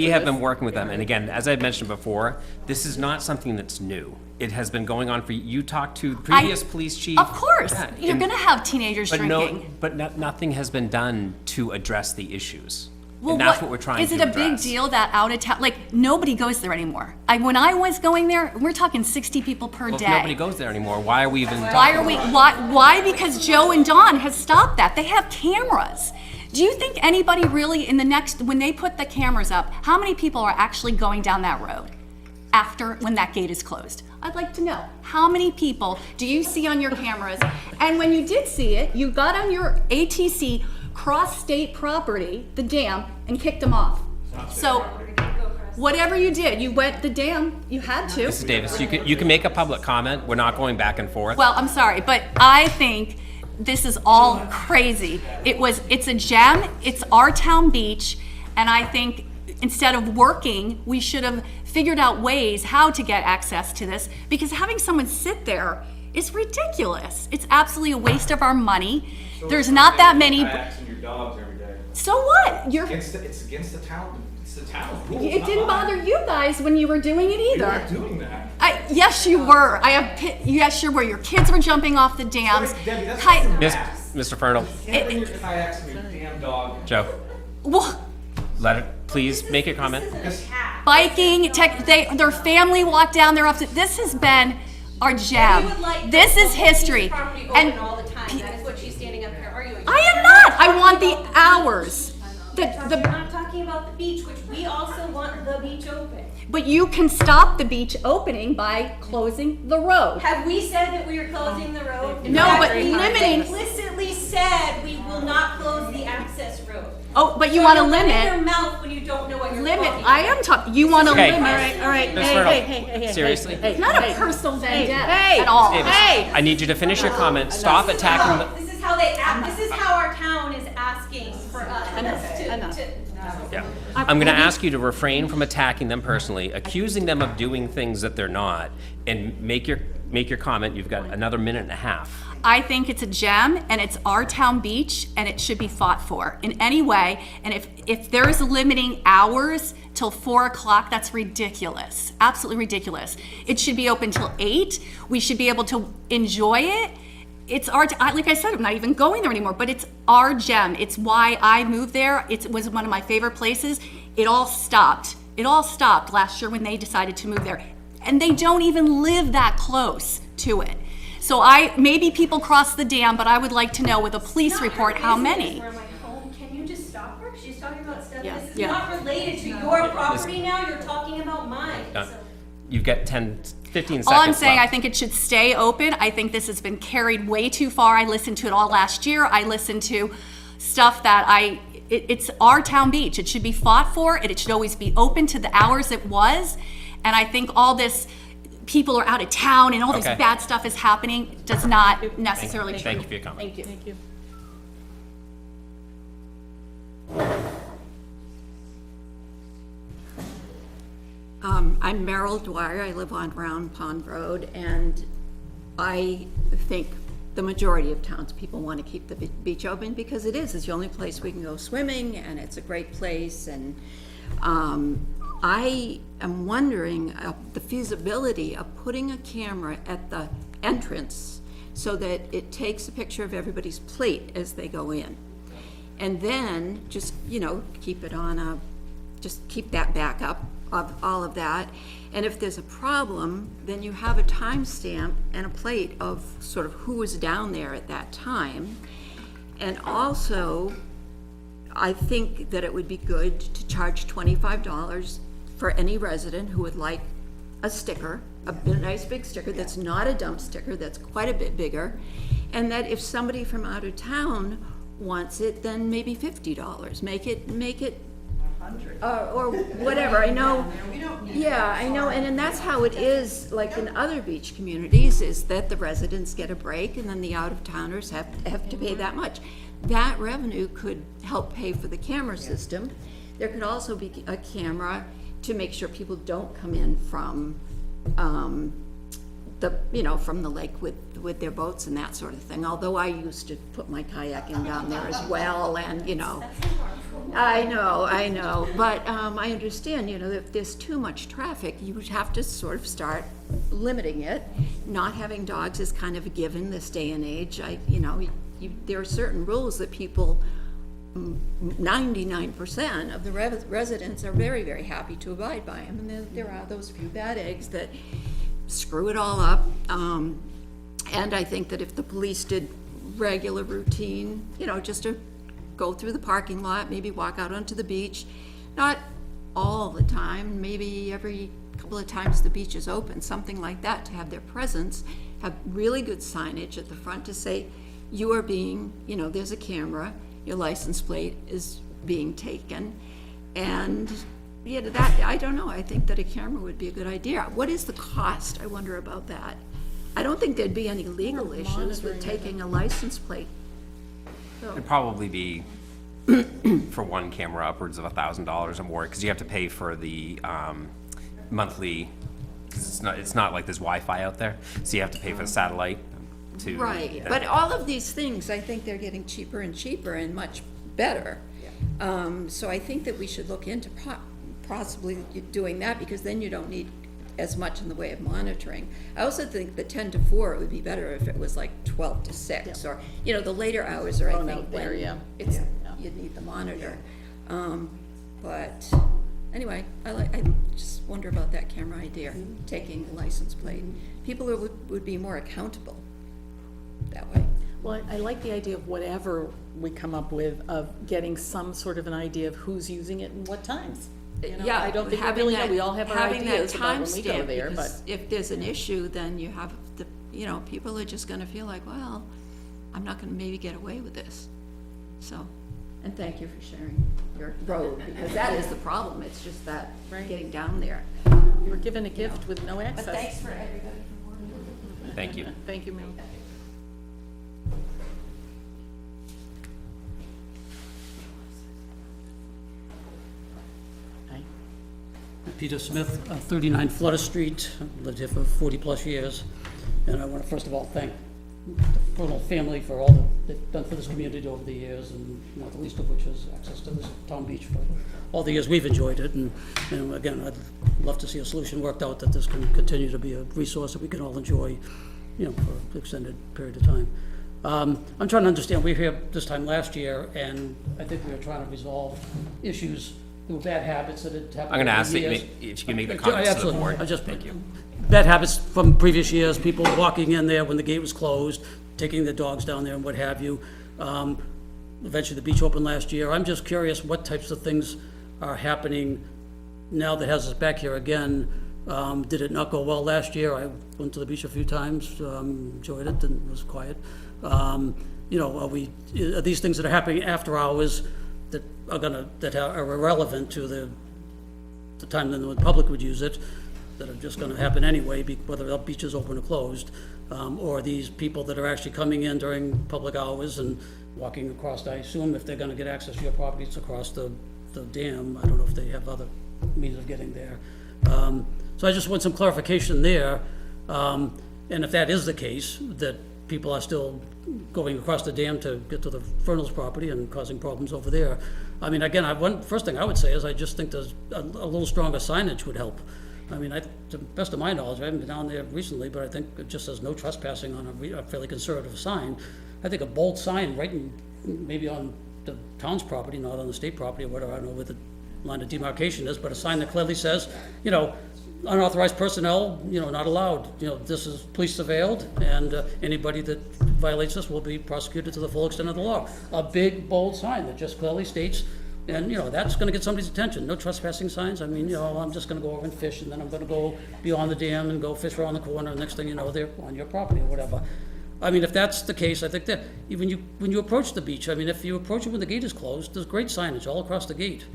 have been working with them, and again, as I mentioned before, this is not something that's new. It has been going on for, you talked to the previous police chief. Of course, Yeah, you're going to have teenagers drinking. Nothing has been done to address the issues. Well, And that's what we're trying to address. Is it a big deal that out of town, nobody goes there anymore? When I was going there, we're talking 60 people per Well, day. if nobody goes there anymore, why are we even talking Why are we, why? Because Joe and Don has stopped that. They have cameras. Do you think anybody really when they put the cameras up, how many people are actually going down that road when that gate is closed? I'd like to know, how many people do you see on your cameras? And when you did see it, you got on your ATC, cross state property, the dam, and kicked them off. So, whatever you did, you went the dam, you had to. Mrs. Davis, you can make a public comment. We're not going back and forth. Well, I'm sorry, but I think this is all crazy. It's a gem, it's our town beach, and I think instead of working, we should have figured out ways how to get access to this, because having someone sit there is ridiculous. It's absolutely a waste of our money. There's not that many. Kayaks and your dogs every day. So what? It's against the town. It's the town's rules. It didn't bother you guys when you were doing it We either. weren't doing that. Yes, you were. Yes, you were. Your kids were jumping off the dams. Debbie, that's Mr. Fernald, Can't bring your kayaks and your damn dog. Joe, Well, let it, please make a comment. biking, their family walked down there. This has been our gem. This is history. And all the time. That is what she's standing up here arguing. I am not. I want the hours. We're not talking about the beach, which we also want the beach open. But you can stop the beach opening by closing the road. Have we said that we are closing the road? No, but We limiting. explicitly said we will not close the access road. Oh, but you want to you're running your limit. mouth when you don't know what you're Limit. talking I am talking. You want to Okay. limit. All right, Ms. hey, Fernald, hey, seriously? Not a personal vendetta at all. Davis, I need you to finish your comment. Stop attacking the. This is how how they act, this is how our town is asking for us to. Yeah. I'm gonna ask you to refrain from attacking them personally, accusing them of doing things that they're not, and make your comment. You've got another minute and a half. I think it's a gem, and it's our town beach, and it should be fought for in any way. And if there is limiting hours till 4 o'clock, that's ridiculous, absolutely ridiculous. It should be open till 8. We should be able to enjoy it. It's our, like I said, I'm not even going there anymore, but it's our gem. It's why I moved there. It was one of my favorite places. It all stopped. It all stopped last year when they decided to move there. And they don't even live that close to it. So maybe people cross the dam, but I would like to know with a police report how many. Can you just stop her? She's talking about stuff Yeah, that's yeah. not related to your property now, you're talking about mine. You've got 15 seconds All I'm saying, left. I think it should stay open. I think this has been carried way too far. I listened to it all last year. I listened to stuff that it's our town beach. It should be fought for, and it should always be open to the hours it was. And I think all this, people are out of town and all this Okay. bad stuff is happening, does not necessarily true. Thank you for your comment. Thank you. Thank you. I'm Merrill Dwyer. I live on Round Pond Road, and I think the majority of townspeople want to keep the beach open because it's the only place we can go swimming, and it's a great place. And I am wondering the feasibility of putting a camera at the entrance so that it takes a picture of everybody's plate as they go in. And then just, keep it on just keep that backup of all of that. And if there's a problem, then you have a timestamp and a plate of sort of who was down there at that time. And also, I think that it would be good to charge $25 for any resident who would like a sticker, a nice big sticker that's not a dump sticker, that's quite a bit bigger. And that if somebody from out of town wants it, then maybe $50. Make it or whatever. I know. Yeah, I know. And that's how it is, like in other beach communities, is that the residents get a break and then the out-of-towners have to pay that much. That revenue could help pay for the camera system. There could also be a camera to make sure people don't come in from from the lake with their boats and that sort of thing. Although I used to put my kayaking down there as well, and I know, but I understand, if there's too much traffic, you would have to sort of start limiting it. Not having dogs is kind of a given this day and age. There are certain rules that people, 99% of the residents are very, very happy to abide by them, and there are those few bad eggs that screw it all up. And I think that if the police did regular routine, just to go through the parking lot, maybe walk out onto the beach, not all the time, maybe every couple of times the beach is open, something like that, to have their presence, have really good signage at the front to say, you are being, there's a camera, your license plate is being taken. And I don't know, I think that a camera would be a good idea. What is the cost? I wonder about that. I don't think there'd be any legal issues with taking a license plate. It'd probably be for one camera upwards of $1,000 or more, because you have to pay for the monthly, because it's not like there's Wi-Fi out there, so you have to pay for the satellite to. Right, but all of these things, I think they're getting cheaper and cheaper and much better. So I think that we should look into possibly doing that, because then you don't need as much in the way of monitoring. I also think the 10 to 4 would be better if it was like 12 to 6, or, the later hours are, I think, when you'd need the monitor. But anyway, I just wonder about that camera idea, taking the license plate. People would be more accountable that way. Well, I like the idea of whatever we come up with, of getting some sort of an idea of who's using it and what times. Yeah, I don't think we really know. We all have our ideas about when we go there, but. If there's an issue, then you have the, people are just gonna feel like, well, I'm not gonna maybe get away with this. So, and thank you for sharing your road, because that is the problem. It's just that getting down there. You were given a gift with no access. But thanks for everybody. Thank you. Thank you, Mel. Peter Smith, 39 Flutter Street. I've lived here for 40-plus years. And I want to first of all thank the Fernald family for all that they've done for this community over the years, and not the least of which is access to this town beach for all the years we've enjoyed it. And again, I'd love to see a solution worked out that this can continue to be a resource that we can all enjoy, for an extended period of time. I'm trying to understand, we were here this time last year, and I think we were trying to resolve issues, there were bad habits that had happened. I'm gonna over ask the that years. if you can make the comments to the Absolutely. board. I just, Thank you. bad habits from previous years, people walking in there when the gate was closed, taking their dogs down there and what have you. Eventually, the beach opened last year. I'm just curious what types of things are happening now that has us back here again. Did it not go well last year? I went to the beach a few times, enjoyed it, and it was quiet. Are these things that are happening after hours that are irrelevant to the time when the public would use it, that are just gonna happen anyway, whether the beach is open or closed? Or these people that are actually coming in during public hours and walking across, I assume if they're gonna get access to your property, it's across the dam. I don't know if they have other means of getting there. So I just want some clarification there. And if that is the case, that people are still going across the dam to get to the Fernald's property and causing problems over there. I mean, again, first thing I would say is I just think there's a little stronger signage would help. I mean, to the best of my knowledge, I haven't been down there recently, but I think it just says no trespassing on a fairly conservative sign. I think a bold sign maybe on the town's property, not on the state property or whatever, I don't know where the line of demarcation is, but a sign that clearly says, unauthorized personnel, not allowed. This is police surveilled, and anybody that violates this will be prosecuted to the full extent of the law. A big, bold sign that just clearly states, and, that's gonna get somebody's attention. No trespassing signs. I mean, I'm just gonna go over and fish, and then I'm gonna go beyond the dam and go fish around the corner, and next thing you know, they're on your property or whatever. I mean, if that's the case, I think that even when you approach the beach, I mean, if you approach it when the gate is closed, there's great signage all across the gate.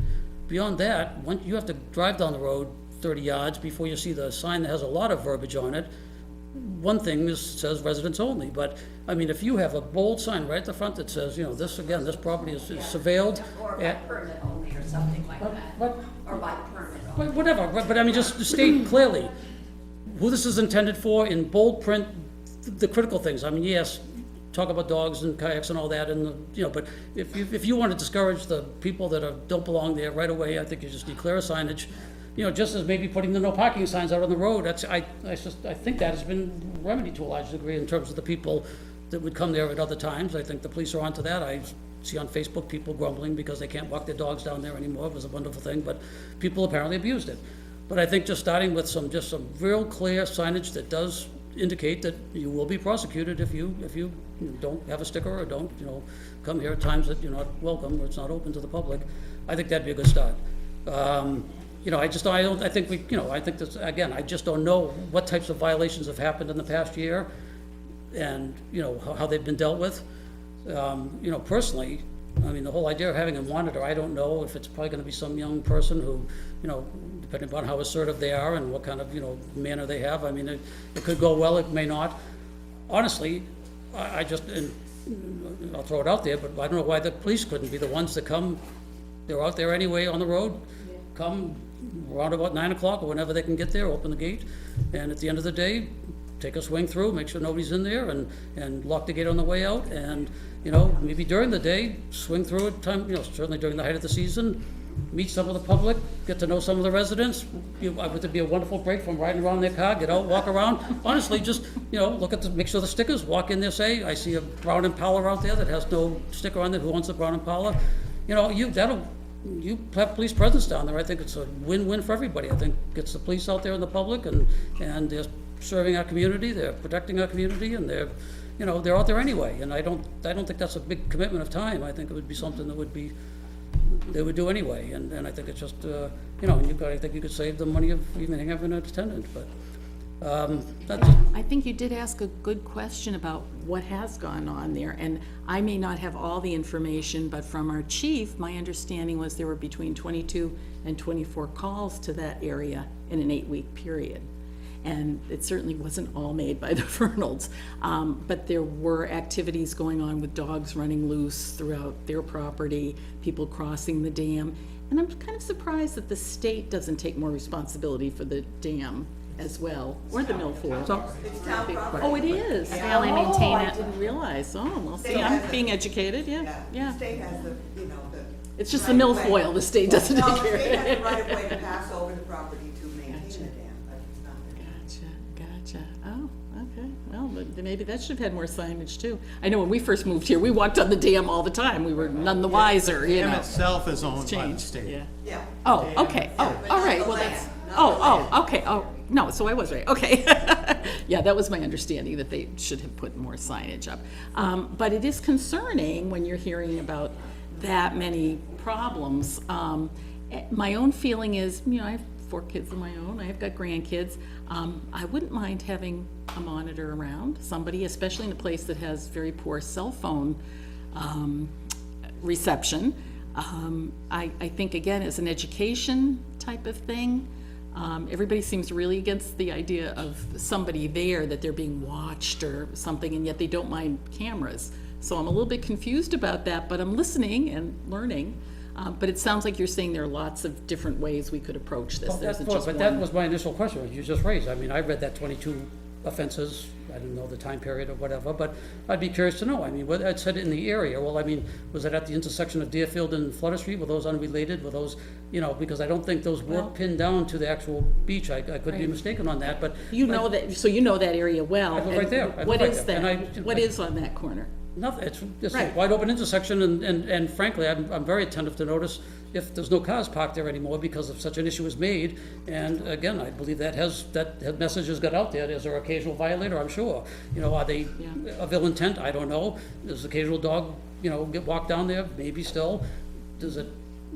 Beyond that, you have to drive down the road 30 yards before you see the sign that has a lot of verbiage on it. One thing says residents only, but, I mean, if you have a bold sign right at the front that says, this property is surveilled. Or by permit only, or something like that. Or by permit only. Whatever, but I mean, just state clearly who this is intended for in bold print, the critical things. I mean, yes, talk about dogs and kayaks and all that, and, but if you want to discourage the people that don't belong there right away, I think you just need clearer signage. Just as maybe putting the no parking signs out on the road, I think that has been remedied to a large degree in terms of the people that would come there at other times. I think the police are onto that. I see on Facebook people grumbling because they can't walk their dogs down there anymore. It was a wonderful thing, but people apparently abused it. But I think just starting with some real clear signage that does indicate that you will be prosecuted if you don't have a sticker or don't, come here at times that you're not welcome or it's not open to the public. I think that'd be a good start. I think that's, again, I just don't know what types of violations have happened in the past year and, how they've been dealt with. Personally, I mean, the whole idea of having a monitor, I don't know if it's probably gonna be some young person who, depending upon how assertive they are and what kind of, manner they have. I mean, it could go well, it may not. Honestly, and I'll throw it out there, but I don't know why the police couldn't be the ones that come, they're out there anyway on the road, come around about 9 o'clock or whenever they can get there, open the gate, and at the end of the day, take a swing through, make sure nobody's in there, and lock the gate on the way out, and, maybe during the day, swing through at time, certainly during the height of the season, meet some of the public, get to know some of the residents. It'd be a wonderful break from riding around their car, get out, walk around. Honestly, just, look at make sure the stickers, walk in there, say, I see a brown Impala out there that has no sticker on there, who wants a brown Impala? You have police presence down there. I think it's a win-win for everybody. I think it's the police out there and the public, and they're serving our community, they're protecting our community, and they're out there anyway. And I don't think that's a big commitment of time. I think it would be something that they would do anyway. And I think it's just, I think you could save the money of even having an attendant, but. I think you did ask a good question about what has gone on there, and I may not have all the information, but from our chief, my understanding was there were between 22 and 24 calls to that area in an 8-week period. and it certainly wasn't all made by the Fernalds. But there were activities going on with dogs running loose throughout their property, people crossing the dam. And I'm kind of surprised that the state doesn't take more responsibility for the dam as well, or the milfoil. Oh, it is? They only maintain it. I didn't realize. Oh, well, see, I'm being educated, yeah. State has the, the. It's just the milfoil, the state doesn't take No, the care of state has the it. right of way to pass over the property to maintain the dam, but it's not there. Gotcha. Oh, okay. Well, but maybe that should have had more signage too. I know when we first moved here, we walked on the dam all the time. We were none the wiser, The you dam know. itself is owned by the Changed, state. yeah. Yeah. Oh, okay. Oh, all right. Well, that's, okay. Oh, no, so I was right. Okay. Yeah, that was my understanding, that they should have put more signage up. But it is concerning when you're hearing about that many problems. My own feeling is, you know, I have 4 kids of my own. I've got grandkids. I wouldn't mind having a monitor around, somebody, especially in a place that has very poor cell phone reception. I think, again, as an education type of thing, everybody seems really against the idea of somebody there, that they're being watched or something, and yet they don't mind cameras. So I'm a little bit confused about that, but I'm listening and learning. But it sounds like you're saying there are lots of different ways we could approach this. There isn't just But that one. was my initial question, you just raised. I mean, I read that 22 offenses, I didn't know the time period or whatever, but I'd be curious to know. I mean, what it said in the area, well, I mean, was it at the intersection of Deerfield and Flutter Street? Were those unrelated? Were those, you know, because I don't think those were pinned down to the actual beach. I could be mistaken on that, but. You know that, so you know that area well. I live right there. I live What right is there. And that? What is on that corner? Nothing, it's a Right. wide open intersection, and frankly, I'm very attentive to notice if there's no cars parked there anymore because of such an issue is made. And again, I believe that message has got out there. Is there an occasional violator? I'm sure. You know, are they of ill intent? I don't know. Does the occasional dog, you know, get walked down there? Maybe still.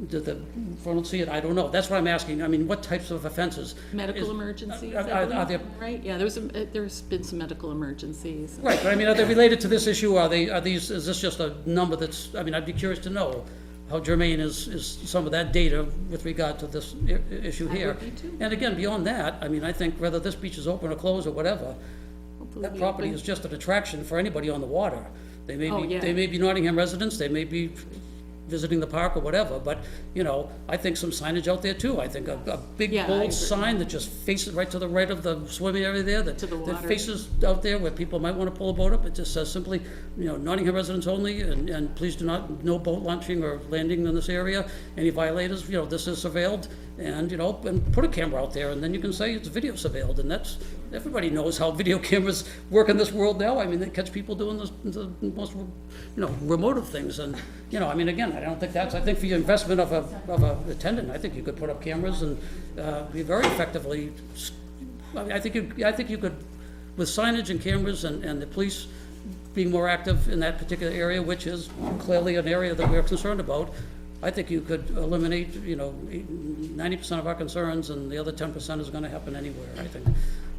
Did the front see it? I don't know. That's what I'm asking. I mean, what types of offenses? Medical emergencies, I Are believe, there, right? Yeah, there's been some medical emergencies. right, but I mean, are they related to this issue? Is this just a number that's, I mean, I'd be curious to know how germane is some of that data with regard to this issue here. would be too. And again, beyond that, I mean, I think whether this beach is open or closed or whatever, that property is just an attraction for anybody on the water. They may be Nottingham residents, they may be visiting the park or whatever, but, you know, I think some signage out there too. I think a big Yeah, I bold agree. sign that just faces right to the right of the swimming area there, that To the water. faces out there where people might want to pull a boat up. It just says simply, you know, Nottingham residents only, and please do not, no boat launching or landing in this area. Any violators, you know, this is surveilled, and, you know, and put a camera out there, and then you can say it's video surveilled, and that's, everybody knows how video cameras work in this world now. I mean, they catch people doing the most, you know, remote of things, and, you know, I mean, again, I don't think I think for your investment of a attendant, I think you could put up cameras and be very effectively, I mean, I think you could, with signage and cameras and the police being more active in that particular area, which is clearly an area that we're concerned about, I think you could eliminate, you know, 90% of our concerns, and the other 10% is gonna happen anywhere, I think.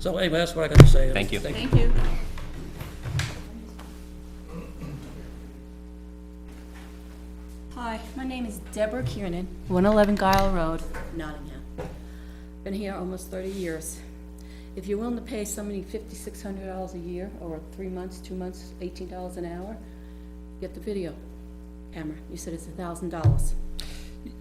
So anyway, that's what I got to say. Thank you. Thank you. Hi, my name is Deborah Kiernan, 111 Guile Road, Nottingham. Been here almost 30 years. If you're willing to pay somebody $5,600 a year, or 3 months, 2 months, $18 an hour, get the video camera. You said it's $1,000.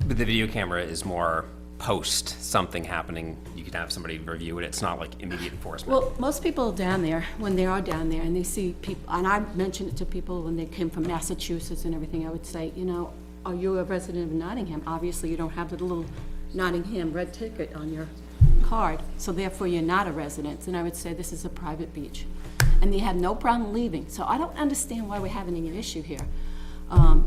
But the video camera is more post something happening. You could have somebody review it. It's not like immediate enforcement. Well, most people down there, when they are down there and they see people, and I mentioned it to people when they came from Massachusetts and everything, I would say, you know, are you a resident of Nottingham? Obviously, you don't have the little Nottingham red ticket on your card, so therefore you're not a resident. And I would say this is a private beach. And they have no problem leaving. So I don't understand why we're having an issue here.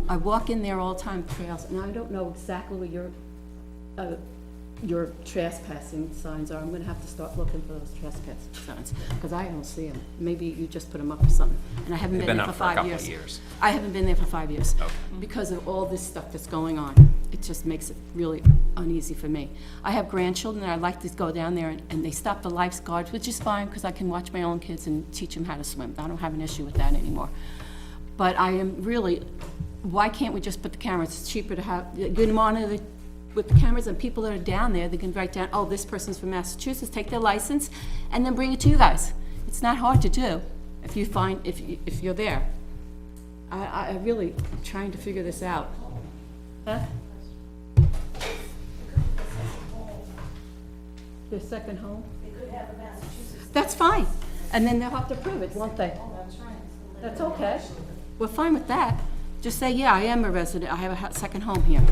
I walk in there all the time, trails, and I don't know exactly where your trespassing signs are. I'm gonna have to start looking for those trespassing signs, because I don't see them. Maybe you just put them up or something. And I haven't They've been been there up for for a 5 couple years. of years. I haven't been there for 5 years. Okay. Because of all this stuff that's going on. It just makes it really uneasy for me. I have grandchildren, and I'd like to go down there, and they stop the lifeguards, which is fine, because I can watch my own kids and teach them how to swim. I don't have an issue with that anymore. But I am really, why can't we just put the cameras? It's cheaper to have, you monitor with the cameras and people that are down there, they can write down, oh, this person's from Massachusetts, take their license, and then bring it to you guys. It's not hard to do if you find, if you're there. I really trying to figure this out. Huh? Their second home? They could have a Massachusetts. That's fine, and then they'll have to prove it, won't they? That's right. That's okay. We're fine with that. Just say, yeah, I am a resident, I have a second home here.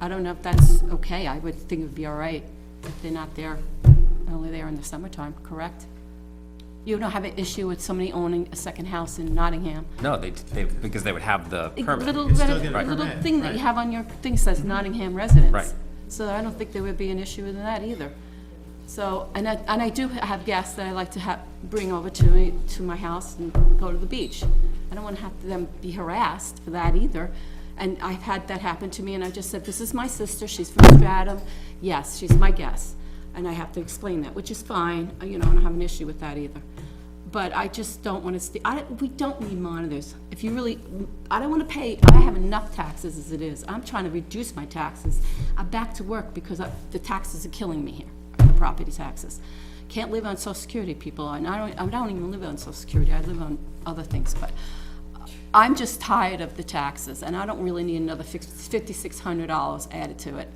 I don't know if that's okay, I would think it would be all right if they're not there, only there in the summertime, correct? You don't have an issue with somebody owning a second house in Nottingham? No, they, because they would have the permit. Little, still get a little permit, thing that you right. have on your thing says Nottingham residents. Right. So I don't think there would be an issue with that either. So, and I do have guests that I like to bring over to my house and go to the beach. I don't want to have them be harassed for that either. And I've had that happen to me, and I just said, this is my sister, she's from Stratham, yes, she's my guest. And I have to explain that, which is fine, you know, I don't have an issue with that either. But I just don't want to, we don't need monitors. If you really, I don't want to pay, I have enough taxes as it is. I'm trying to reduce my taxes. I'm back to work because the taxes are killing me here, the property taxes. Can't live on Social Security, people, and I don't even live on Social Security, I live on other things, but I'm just tired of the taxes, and I don't really need another $5,600 added to it.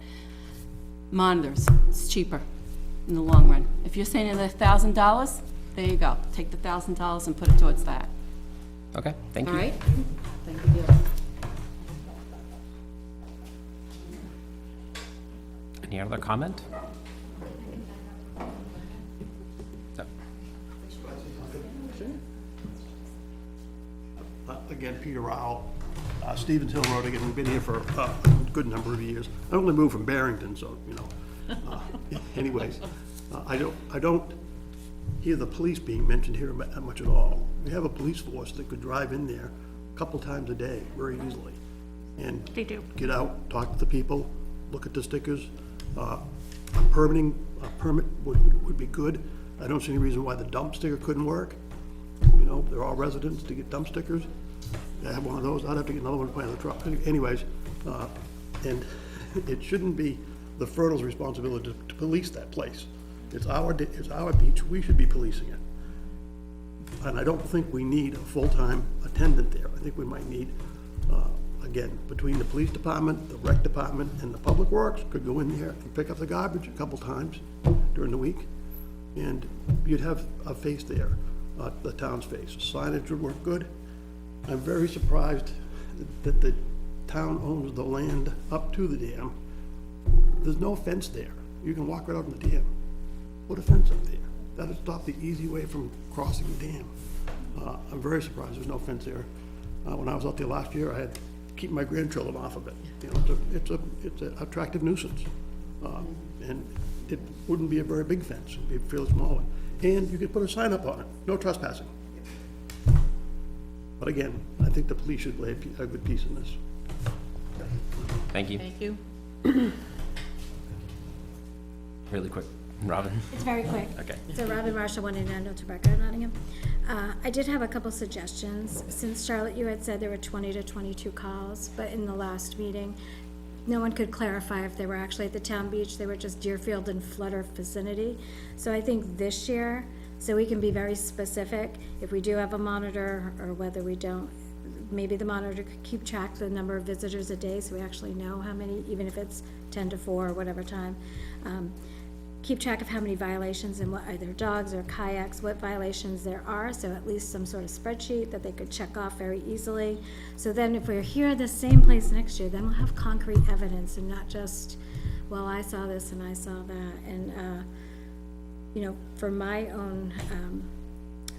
Monitors, it's cheaper in the long run. If you're saying $1,000, there you go. Take the $1,000 and put it towards that. Okay, thank you. All right? Thank you. Any other comment? So, Again, Peter Rowell, Stevens Hill Road, again, we've been here for a good number of years. I only moved from Barrington, so, you know. Anyways, I don't hear the police being mentioned here much at all. We have a police force that could drive in there a couple times a day very easily. And They do. get out, talk to the people, look at the stickers. A permit would be good. I don't see any reason why the dump sticker couldn't work. You know, they're all residents to get dump stickers. I have one of those, I'd have to get another one to put in the truck. Anyways, and it shouldn't be the Fertile's responsibility to police that place. It's our beach, we should be policing it. And I don't think we need a full-time attendant there. I think we might need, again, between the police department, the rec department, and the public works, could go in there and pick up the garbage a couple times during the week. And you'd have a face there, the town's face. Signage would work good. I'm very surprised that the town owns the land up to the dam. There's no fence there. You can walk right out on the dam. Put a fence up there. That'll stop the easy way from crossing the dam. I'm very surprised there's no fence there. When I was out there last year, I had to keep my grandchildren off of it. You know, it's an attractive nuisance. And it wouldn't be a very big fence, it'd be a fairly small one. And you could put a sign up on it, no trespassing. But again, I think the police should play a good piece in this. thank you. Thank you. Really quick, Robin? It's very quick. Okay. So Robin Marshall, 189 Milton Record, Nottingham. I did have a couple suggestions. Since Charlotte, you had said there were 20 to 22 calls, but in the last meeting, no one could clarify if they were actually at the town beach, they were just Deerfield and Flutter vicinity. So I think this year, so we can be very specific, if we do have a monitor or whether we don't, maybe the monitor could keep track of the number of visitors a day, so we actually know how many, even if it's 10 to 4 or whatever time. Keep track of how many violations and what, either dogs or kayaks, what violations there are, so at least some sort of spreadsheet that they could check off very easily. So then if we're here at the same place next year, then we'll have concrete evidence and not just, well, I saw this and I saw that. And, you know, for my own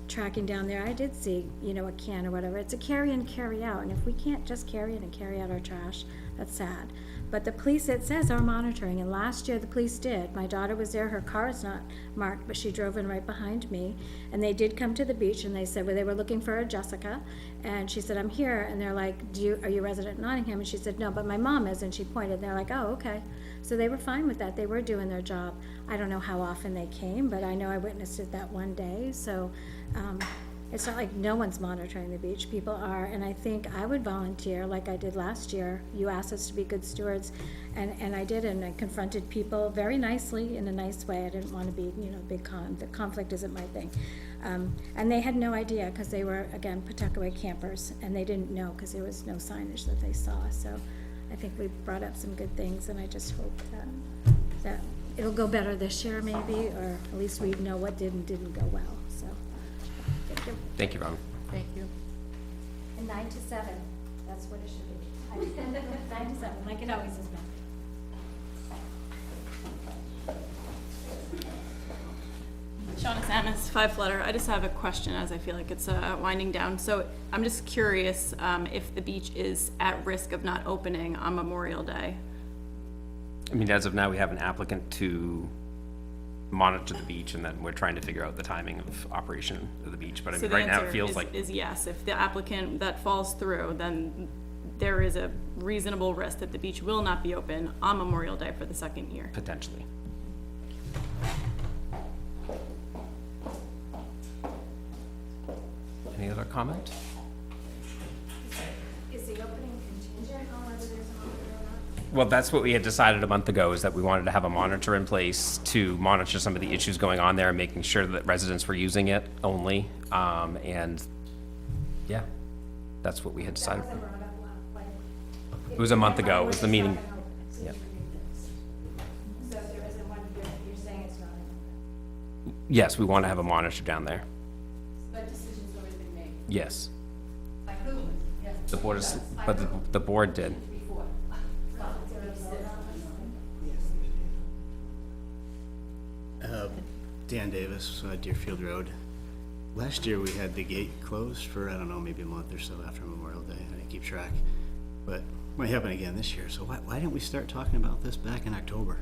tracking down there, I did see, you know, a can or whatever. It's a carry in, carry out, and if we can't just carry in and carry out our trash, that's sad. But the police, it says, are monitoring, and last year the police did. My daughter was there, her car is not marked, but she drove in right behind me, and they did come to the beach, and they said, well, they were looking for a Jessica, and she said, I'm here, and they're like, are you a resident of Nottingham? And she said, no, but my mom is, and she pointed, and they're like, oh, okay. So they were fine with that, they were doing their job. I don't know how often they came, but I know I witnessed it that one day, so, it's not like no one's monitoring the beach, people are, and I think I would volunteer, like I did last year. You asked us to be good stewards, and I did, and I confronted people very nicely, in a nice way. I didn't wanna be, the conflict isn't my thing. And they had no idea, cause they were, again, Pawtuckaway campers, and they didn't know, cause there was no signage that they saw, so I think we brought up some good things, and I just hope that it'll go better this year maybe, or at least we know what did and didn't go well, so, thank you. Thank you, Robin. Thank you. And 9 to 7, that's what it should be. 9 to 7, like it always has been. Shauna Samus, 5 Flutter. I just have a question as I feel like it's winding down. So I'm just curious if the beach is at risk of not opening on Memorial Day. I mean, as of now, we have an applicant to monitor the beach, and then we're trying to figure out the timing of operation of the beach. But I So mean, the right now, it answer feels like, is yes. If the applicant that falls through, then there is a reasonable risk that the beach will not be open on Memorial Day for the second year. potentially. Any other comment? Is the opening contingent on whether there's a monitor or not? Well, that's what we had decided a month ago, is that we wanted to have a monitor in place to monitor some of the issues going on there, making sure that residents were using it only. And, yeah, that's what we had decided. It was a month ago, it was the meeting. Yeah. So there isn't one, you're saying it's not? Yes, we want to have a monitor down there. But decision's already been made. Yes. By who? Yeah. The board is, but the board did. Before. Dan Davis, Deerfield Road. Last year, we had the gate closed for, I don't know, maybe a month or so after Memorial Day. I didn't keep track. But it might happen again this year. So why didn't we start talking about this back in October?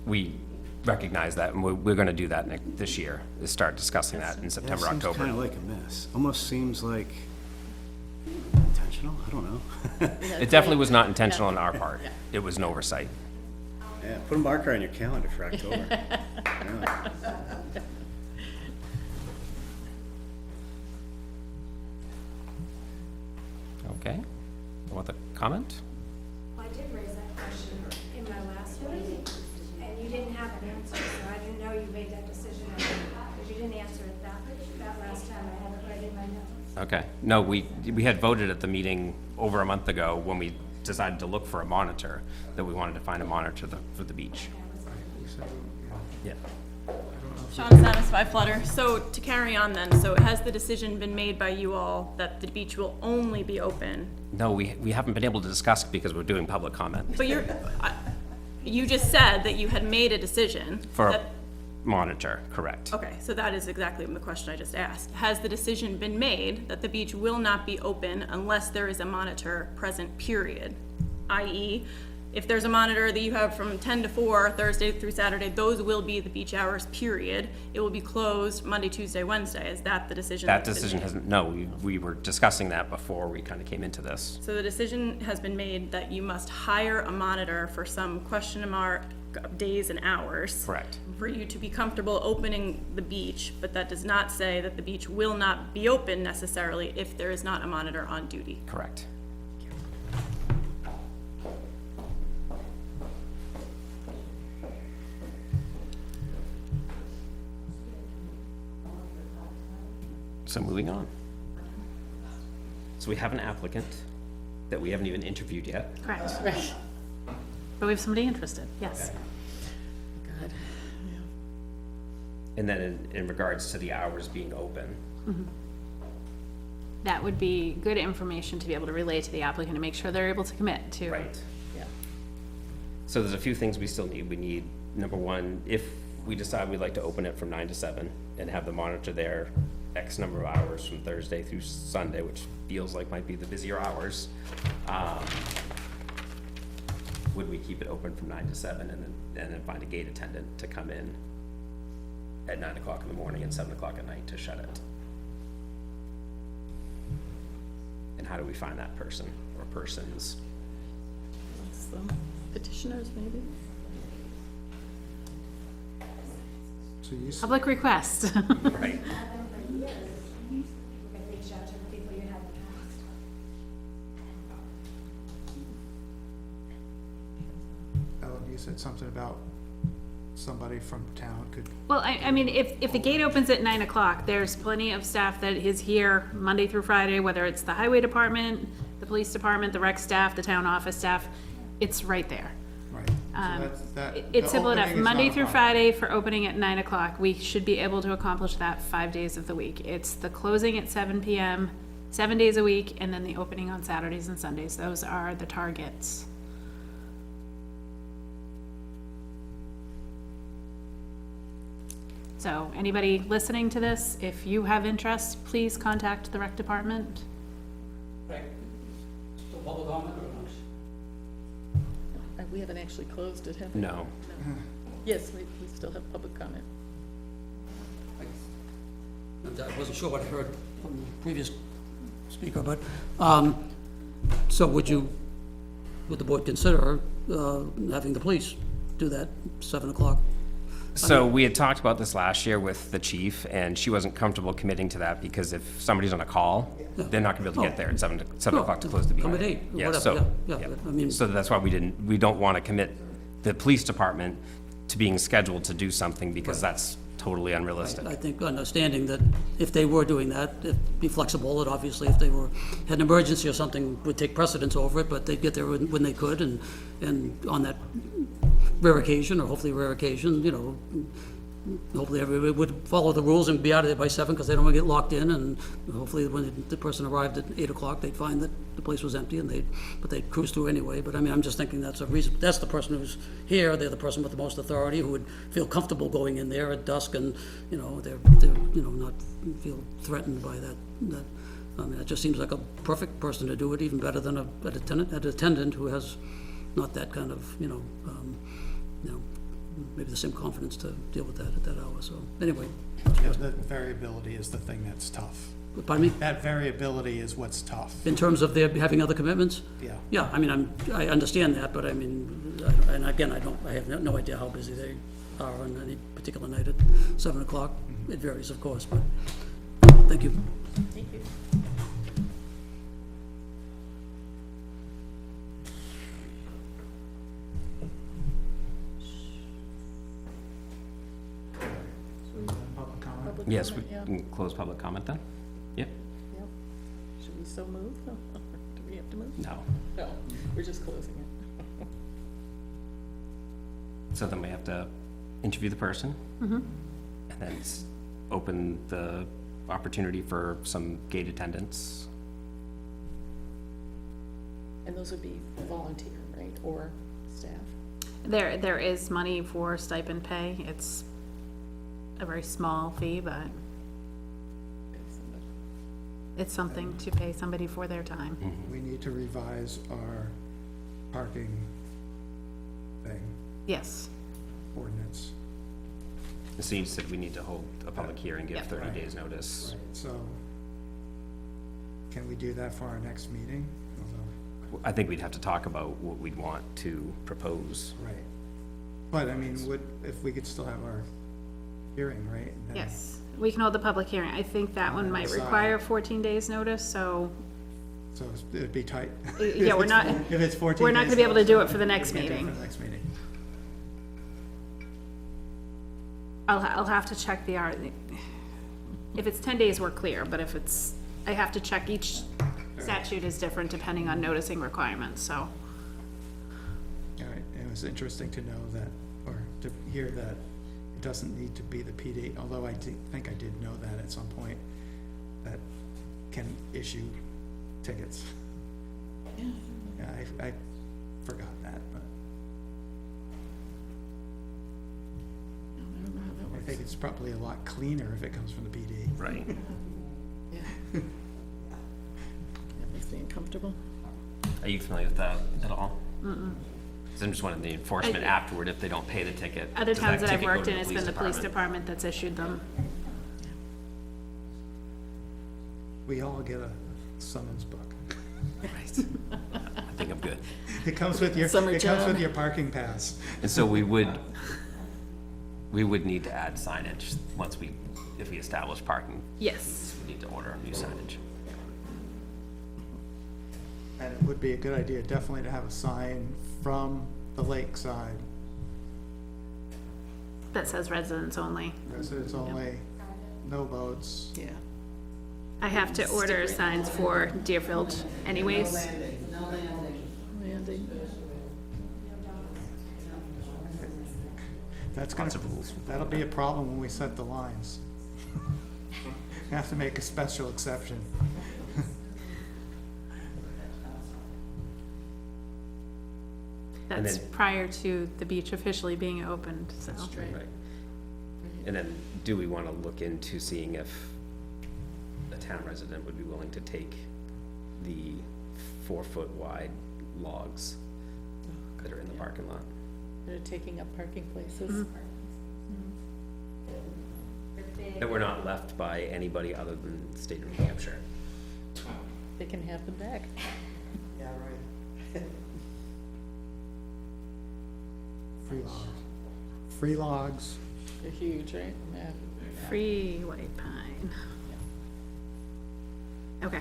We recognize that, and we're going to do that this year, is start discussing that in September, Seems October. kind of like a mess. Almost seems like intentional. I don't know. It definitely was not intentional on our part. It was an oversight. Yeah, put a marker on your calendar for October. Yeah. Okay. Want the comment? I did raise that question in my last meeting, and you didn't have an answer, so I didn't know you made that decision, because you didn't answer it that last time. I had it right in my notes. Okay. No, we had voted at the meeting over a month ago when we decided to look for a monitor, that we wanted to find a monitor for the beach. Yeah. Shauna Samus, 5 Flutter. So to carry on then, so has the decision been made by you all that the beach will only be open? No, we haven't been able to discuss it because we're doing public comment. But you just said that you had made a decision. For a that- monitor, correct. Okay, so that is exactly the question I just asked. Has the decision been made that the beach will not be open unless there is a monitor present, period? I.e., if there's a monitor that you have from 10 to 4, Thursday through Saturday, those will be the beach hours, period. It will be closed Monday, Tuesday, Wednesday. Is that the decision? That that's been decision made? hasn't, no, we were discussing that before we kind of came into this. So the decision has been made that you must hire a monitor for some question mark days and hours. Correct. For you to be comfortable opening the beach, but that does not say that the beach will not be open necessarily if there is not a monitor on duty. Correct. So moving on. So we have an applicant that we haven't even interviewed yet. Correct. Right. But we have somebody interested, yes. God. And then in regards to the hours being open, That would be good information to be able to relay to the applicant to make sure they're able to commit to. right? Yeah. So there's a few things we still need. We need, number one, if we decide we'd like to open it from 9 to 7 and have the monitor there X number of hours from Thursday through Sunday, which feels like might be the busier hours, would we keep it open from 9 to 7 and then find a gate attendant to come in at 9 o'clock in the morning and 7 o'clock at night to shut it? And how do we find that person or persons? Some petitioners, maybe? So you, Public request. Right. said something about somebody from town could, Well, I mean, if the gate opens at 9 o'clock, there's plenty of staff that is here Monday through Friday, whether it's the highway department, the police department, the rec staff, the town office staff, it's right there. right. So that. It's the simple enough, opening is Monday not a through problem. Friday for opening at 9 o'clock, we should be able to accomplish that 5 days of the week. It's the closing at 7 PM, 7 days a week, and then the opening on Saturdays and Sundays, those are the targets. So, anybody listening to this, if you have interest, please contact the rec department. Right. Still public comment or not? We haven't actually closed it, have we? No. Yes, we still have public comment. And I wasn't sure what I heard from the previous speaker, but, so would the board consider, having the police do that 7 o'clock? So we had talked about this last year with the chief, and she wasn't comfortable committing to that, because if somebody's on a call, they're not gonna be able to get there at 7 o'clock to close the beat. Come at 8, Yeah, whatever, so, yeah, I mean, so that's why we don't wanna commit the police department to being scheduled to do something, because that's totally unrealistic. I think understanding that if they were doing that, it'd be flexible, and obviously if they had an emergency or something, would take precedence over it, but they'd get there when they could, and on that rare occasion, or hopefully rare occasion, hopefully everybody would follow the rules and be out of there by 7, because they don't want to get locked in, and hopefully when the person arrived at 8 o'clock, they'd find that the place was empty, but they'd cruise through anyway. But I mean, I'm just thinking that's a reason, that's the person who's here, they're the person with the most authority, who would feel comfortable going in there at dusk, and, they're not feel threatened by that. I mean, it just seems like a perfect person to do it, even better than an attendant who has not that kind of, maybe the same confidence to deal with that at that hour, so, anyway. Yeah, the variability is the thing that's tough. Pardon me? That variability is what's tough. In terms of their having other commitments? Yeah. Yeah, I mean, I understand that, but I mean, and again, I have no idea how busy they are on any particular night at 7 o'clock. It varies, of course, but, thank you. Thank you. Public comment? Public Yes, we comment, yeah. can close public comment then? Yep. Yep. Should we so move? Do we have to move? No. No, we're just closing it. So then we have to interview the person. And then open the opportunity for some gate attendance. And those would be volunteer, right, or staff? There is money for stipend pay, it's a very small fee, but it's something to pay somebody for their time. We need to revise our parking thing, Yes, ordinance. So you said we need to hold a public hearing, give Yep. 30 Right. days notice. So, can we do that for our next meeting? I think we'd have to talk about what we'd want to propose. Right. But, I mean, if we could still have our hearing, right? And then- yes, we can hold the public hearing, I think that one might require 14 days notice, so, So it'd be tight. yeah, we're not, If it's 14 we're not gonna days be able to do it notice, for the next we can't do it meeting. For the next meeting. I'll have to check the hour. If it's 10 days, we're clear, but if it's, I have to check, each statute is different depending on noticing requirements, so. All right, it was interesting to know that, or to hear that it doesn't need to be the PD, although I think I did know that at some point, that can issue tickets. Yeah, I forgot that, but I don't know how that I works. think it's probably a lot cleaner if it comes from the PD. Right. Yeah. That makes me uncomfortable. Are you familiar with that at all? So I'm just wondering the enforcement afterward, if they don't pay the ticket. Other does towns that I've ticket go worked to in, it's been the police department? department that's issued them. We all get a summons book. I think I'm good. It comes with your, Summer it comes job. with your parking pass. And so we would need to add signage if we establish parking. Yes. We need to order new signage. And it would be a good idea definitely to have a sign from the lakeside that says residents only. Residents only, no boats. Yeah. I have to order signs for Deerfield anyways. Landing. That's gonna, that'll be a problem when we set the lines. We have to make a special exception. And That's then- prior to the beach officially being opened, so. Right. And then, do we wanna look into seeing if a town resident would be willing to take the 4-foot wide logs that are in the parking lot? They're taking up parking places. That were not left by anybody other than the state of New Hampshire. They can have them back. Yeah, right. Free logs. They're huge, right? Yeah. Free white pine. Okay.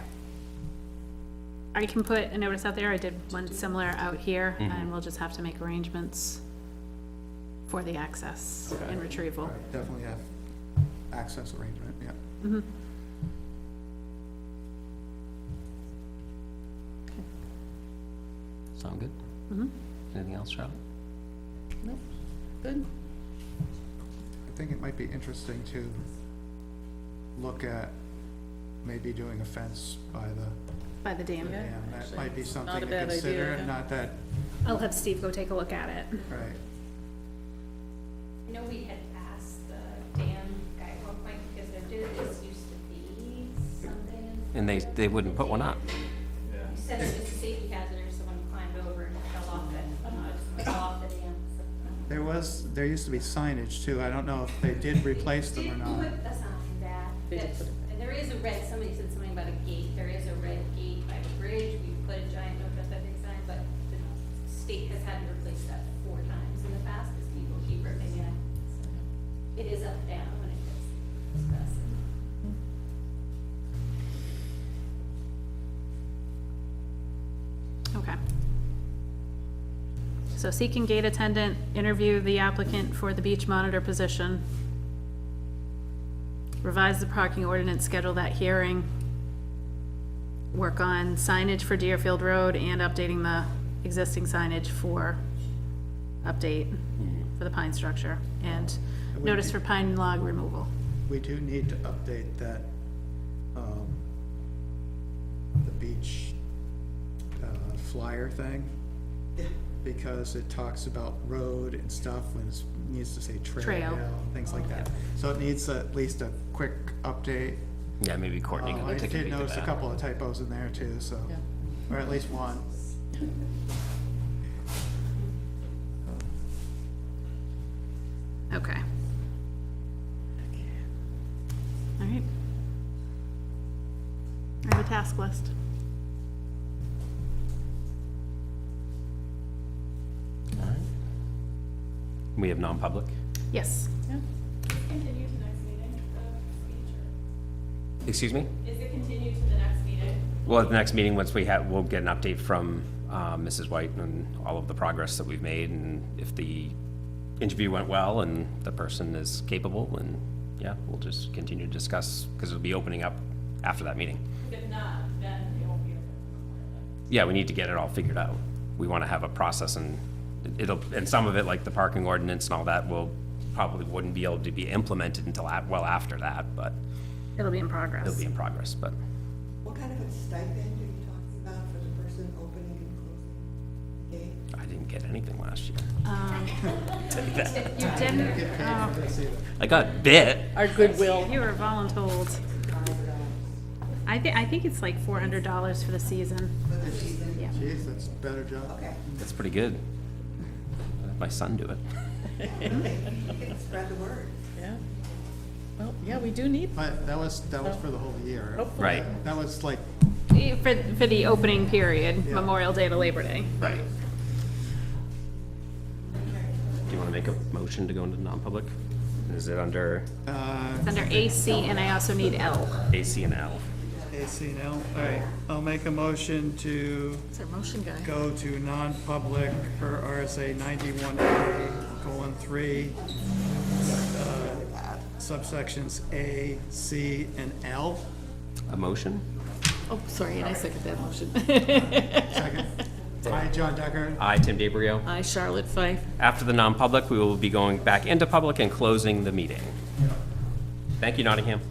I can put a notice out there. I did one similar out here, and we'll just have to make arrangements for the access and retrieval. Definitely have access arrangement, yeah. Mhm. Sound good? Mhm. Anything else, Charlotte? Nope, good. I think it might be interesting to look at maybe doing a fence by the dam. Yeah, dam. That actually, might be it's something not a to bad consider, idea. not that, I'll have Steve go take a look at it. right. I know we had asked the dam guy at one point, because this used to be something. And they wouldn't put one up. You said it was a safety hazard if someone climbed over and fell off it, fell off the dam. There used to be signage too. I don't know if they did replace them or not. Did put a sign that, They did that's, put it and there is a red, somebody said something about a gate, there is a red gate by the bridge, we put a giant no trespassing sign, but the state has had to replace that 4 times in the past, because people keep ripping it. It is up down when it gets trespassing. Okay. So seeking gate attendant, interview the applicant for the beach monitor position. Revise the parking ordinance, schedule that hearing. Work on signage for Deerfield Road and updating the existing signage for update for the pine structure. And notice for pine log removal. We do need to update that, the beach, flyer thing. Because it talks about road and stuff, when it needs to say trail, Trail. things like that. So it needs at least a quick update. Yeah, maybe Courtney I can take a did peek at notice a that. couple of typos in there too, so, or at least one. Okay. All right. I have a task list. We have non-public. Yes. Continue to next meeting, the speech, Excuse me? or is it continued to the next meeting? Well, at the next meeting, we'll get an update from Mrs. White and all of the progress that we've made, and if the interview went well and the person is capable, and yeah, we'll just continue to discuss, because it'll be opening up after that meeting. If not, then it won't be open. Yeah, we need to get it all figured out. We want to have a process, and and some of it, like the parking ordinance and all that, probably wouldn't be able to be implemented until well after that, but It'll be in progress. it'll be in progress, but. What kind of a stipend are you talking about for the person opening and closing the gate? I didn't get anything last year. Tell you that. You didn't? Oh, I got bit. Our goodwill. you were voluntold. I think it's like $400 for the season. Yeah. Jeez, that's a better job. Okay. That's pretty good. Let my son do it. Spread the word. Yeah. Well, yeah, we do need, But that was for the whole year. hopefully. Right, That was like, For the opening period, Yeah. Memorial Day to Labor Day. right. Do you want to make a motion to go into non-public? Is it under It's under AC, and I also need L. AC and L? AC and L. All right, I'll make a motion to It's our motion guy. go to non-public for RSA 91A:3, subsections A, C, and L. A motion? Oh, sorry, and I second that motion. Second. I, John Decker. I, Tim DeBrio. I, Charlotte Fife. After the non-public, we will be going back into public and closing the meeting. Thank you, Nottingham.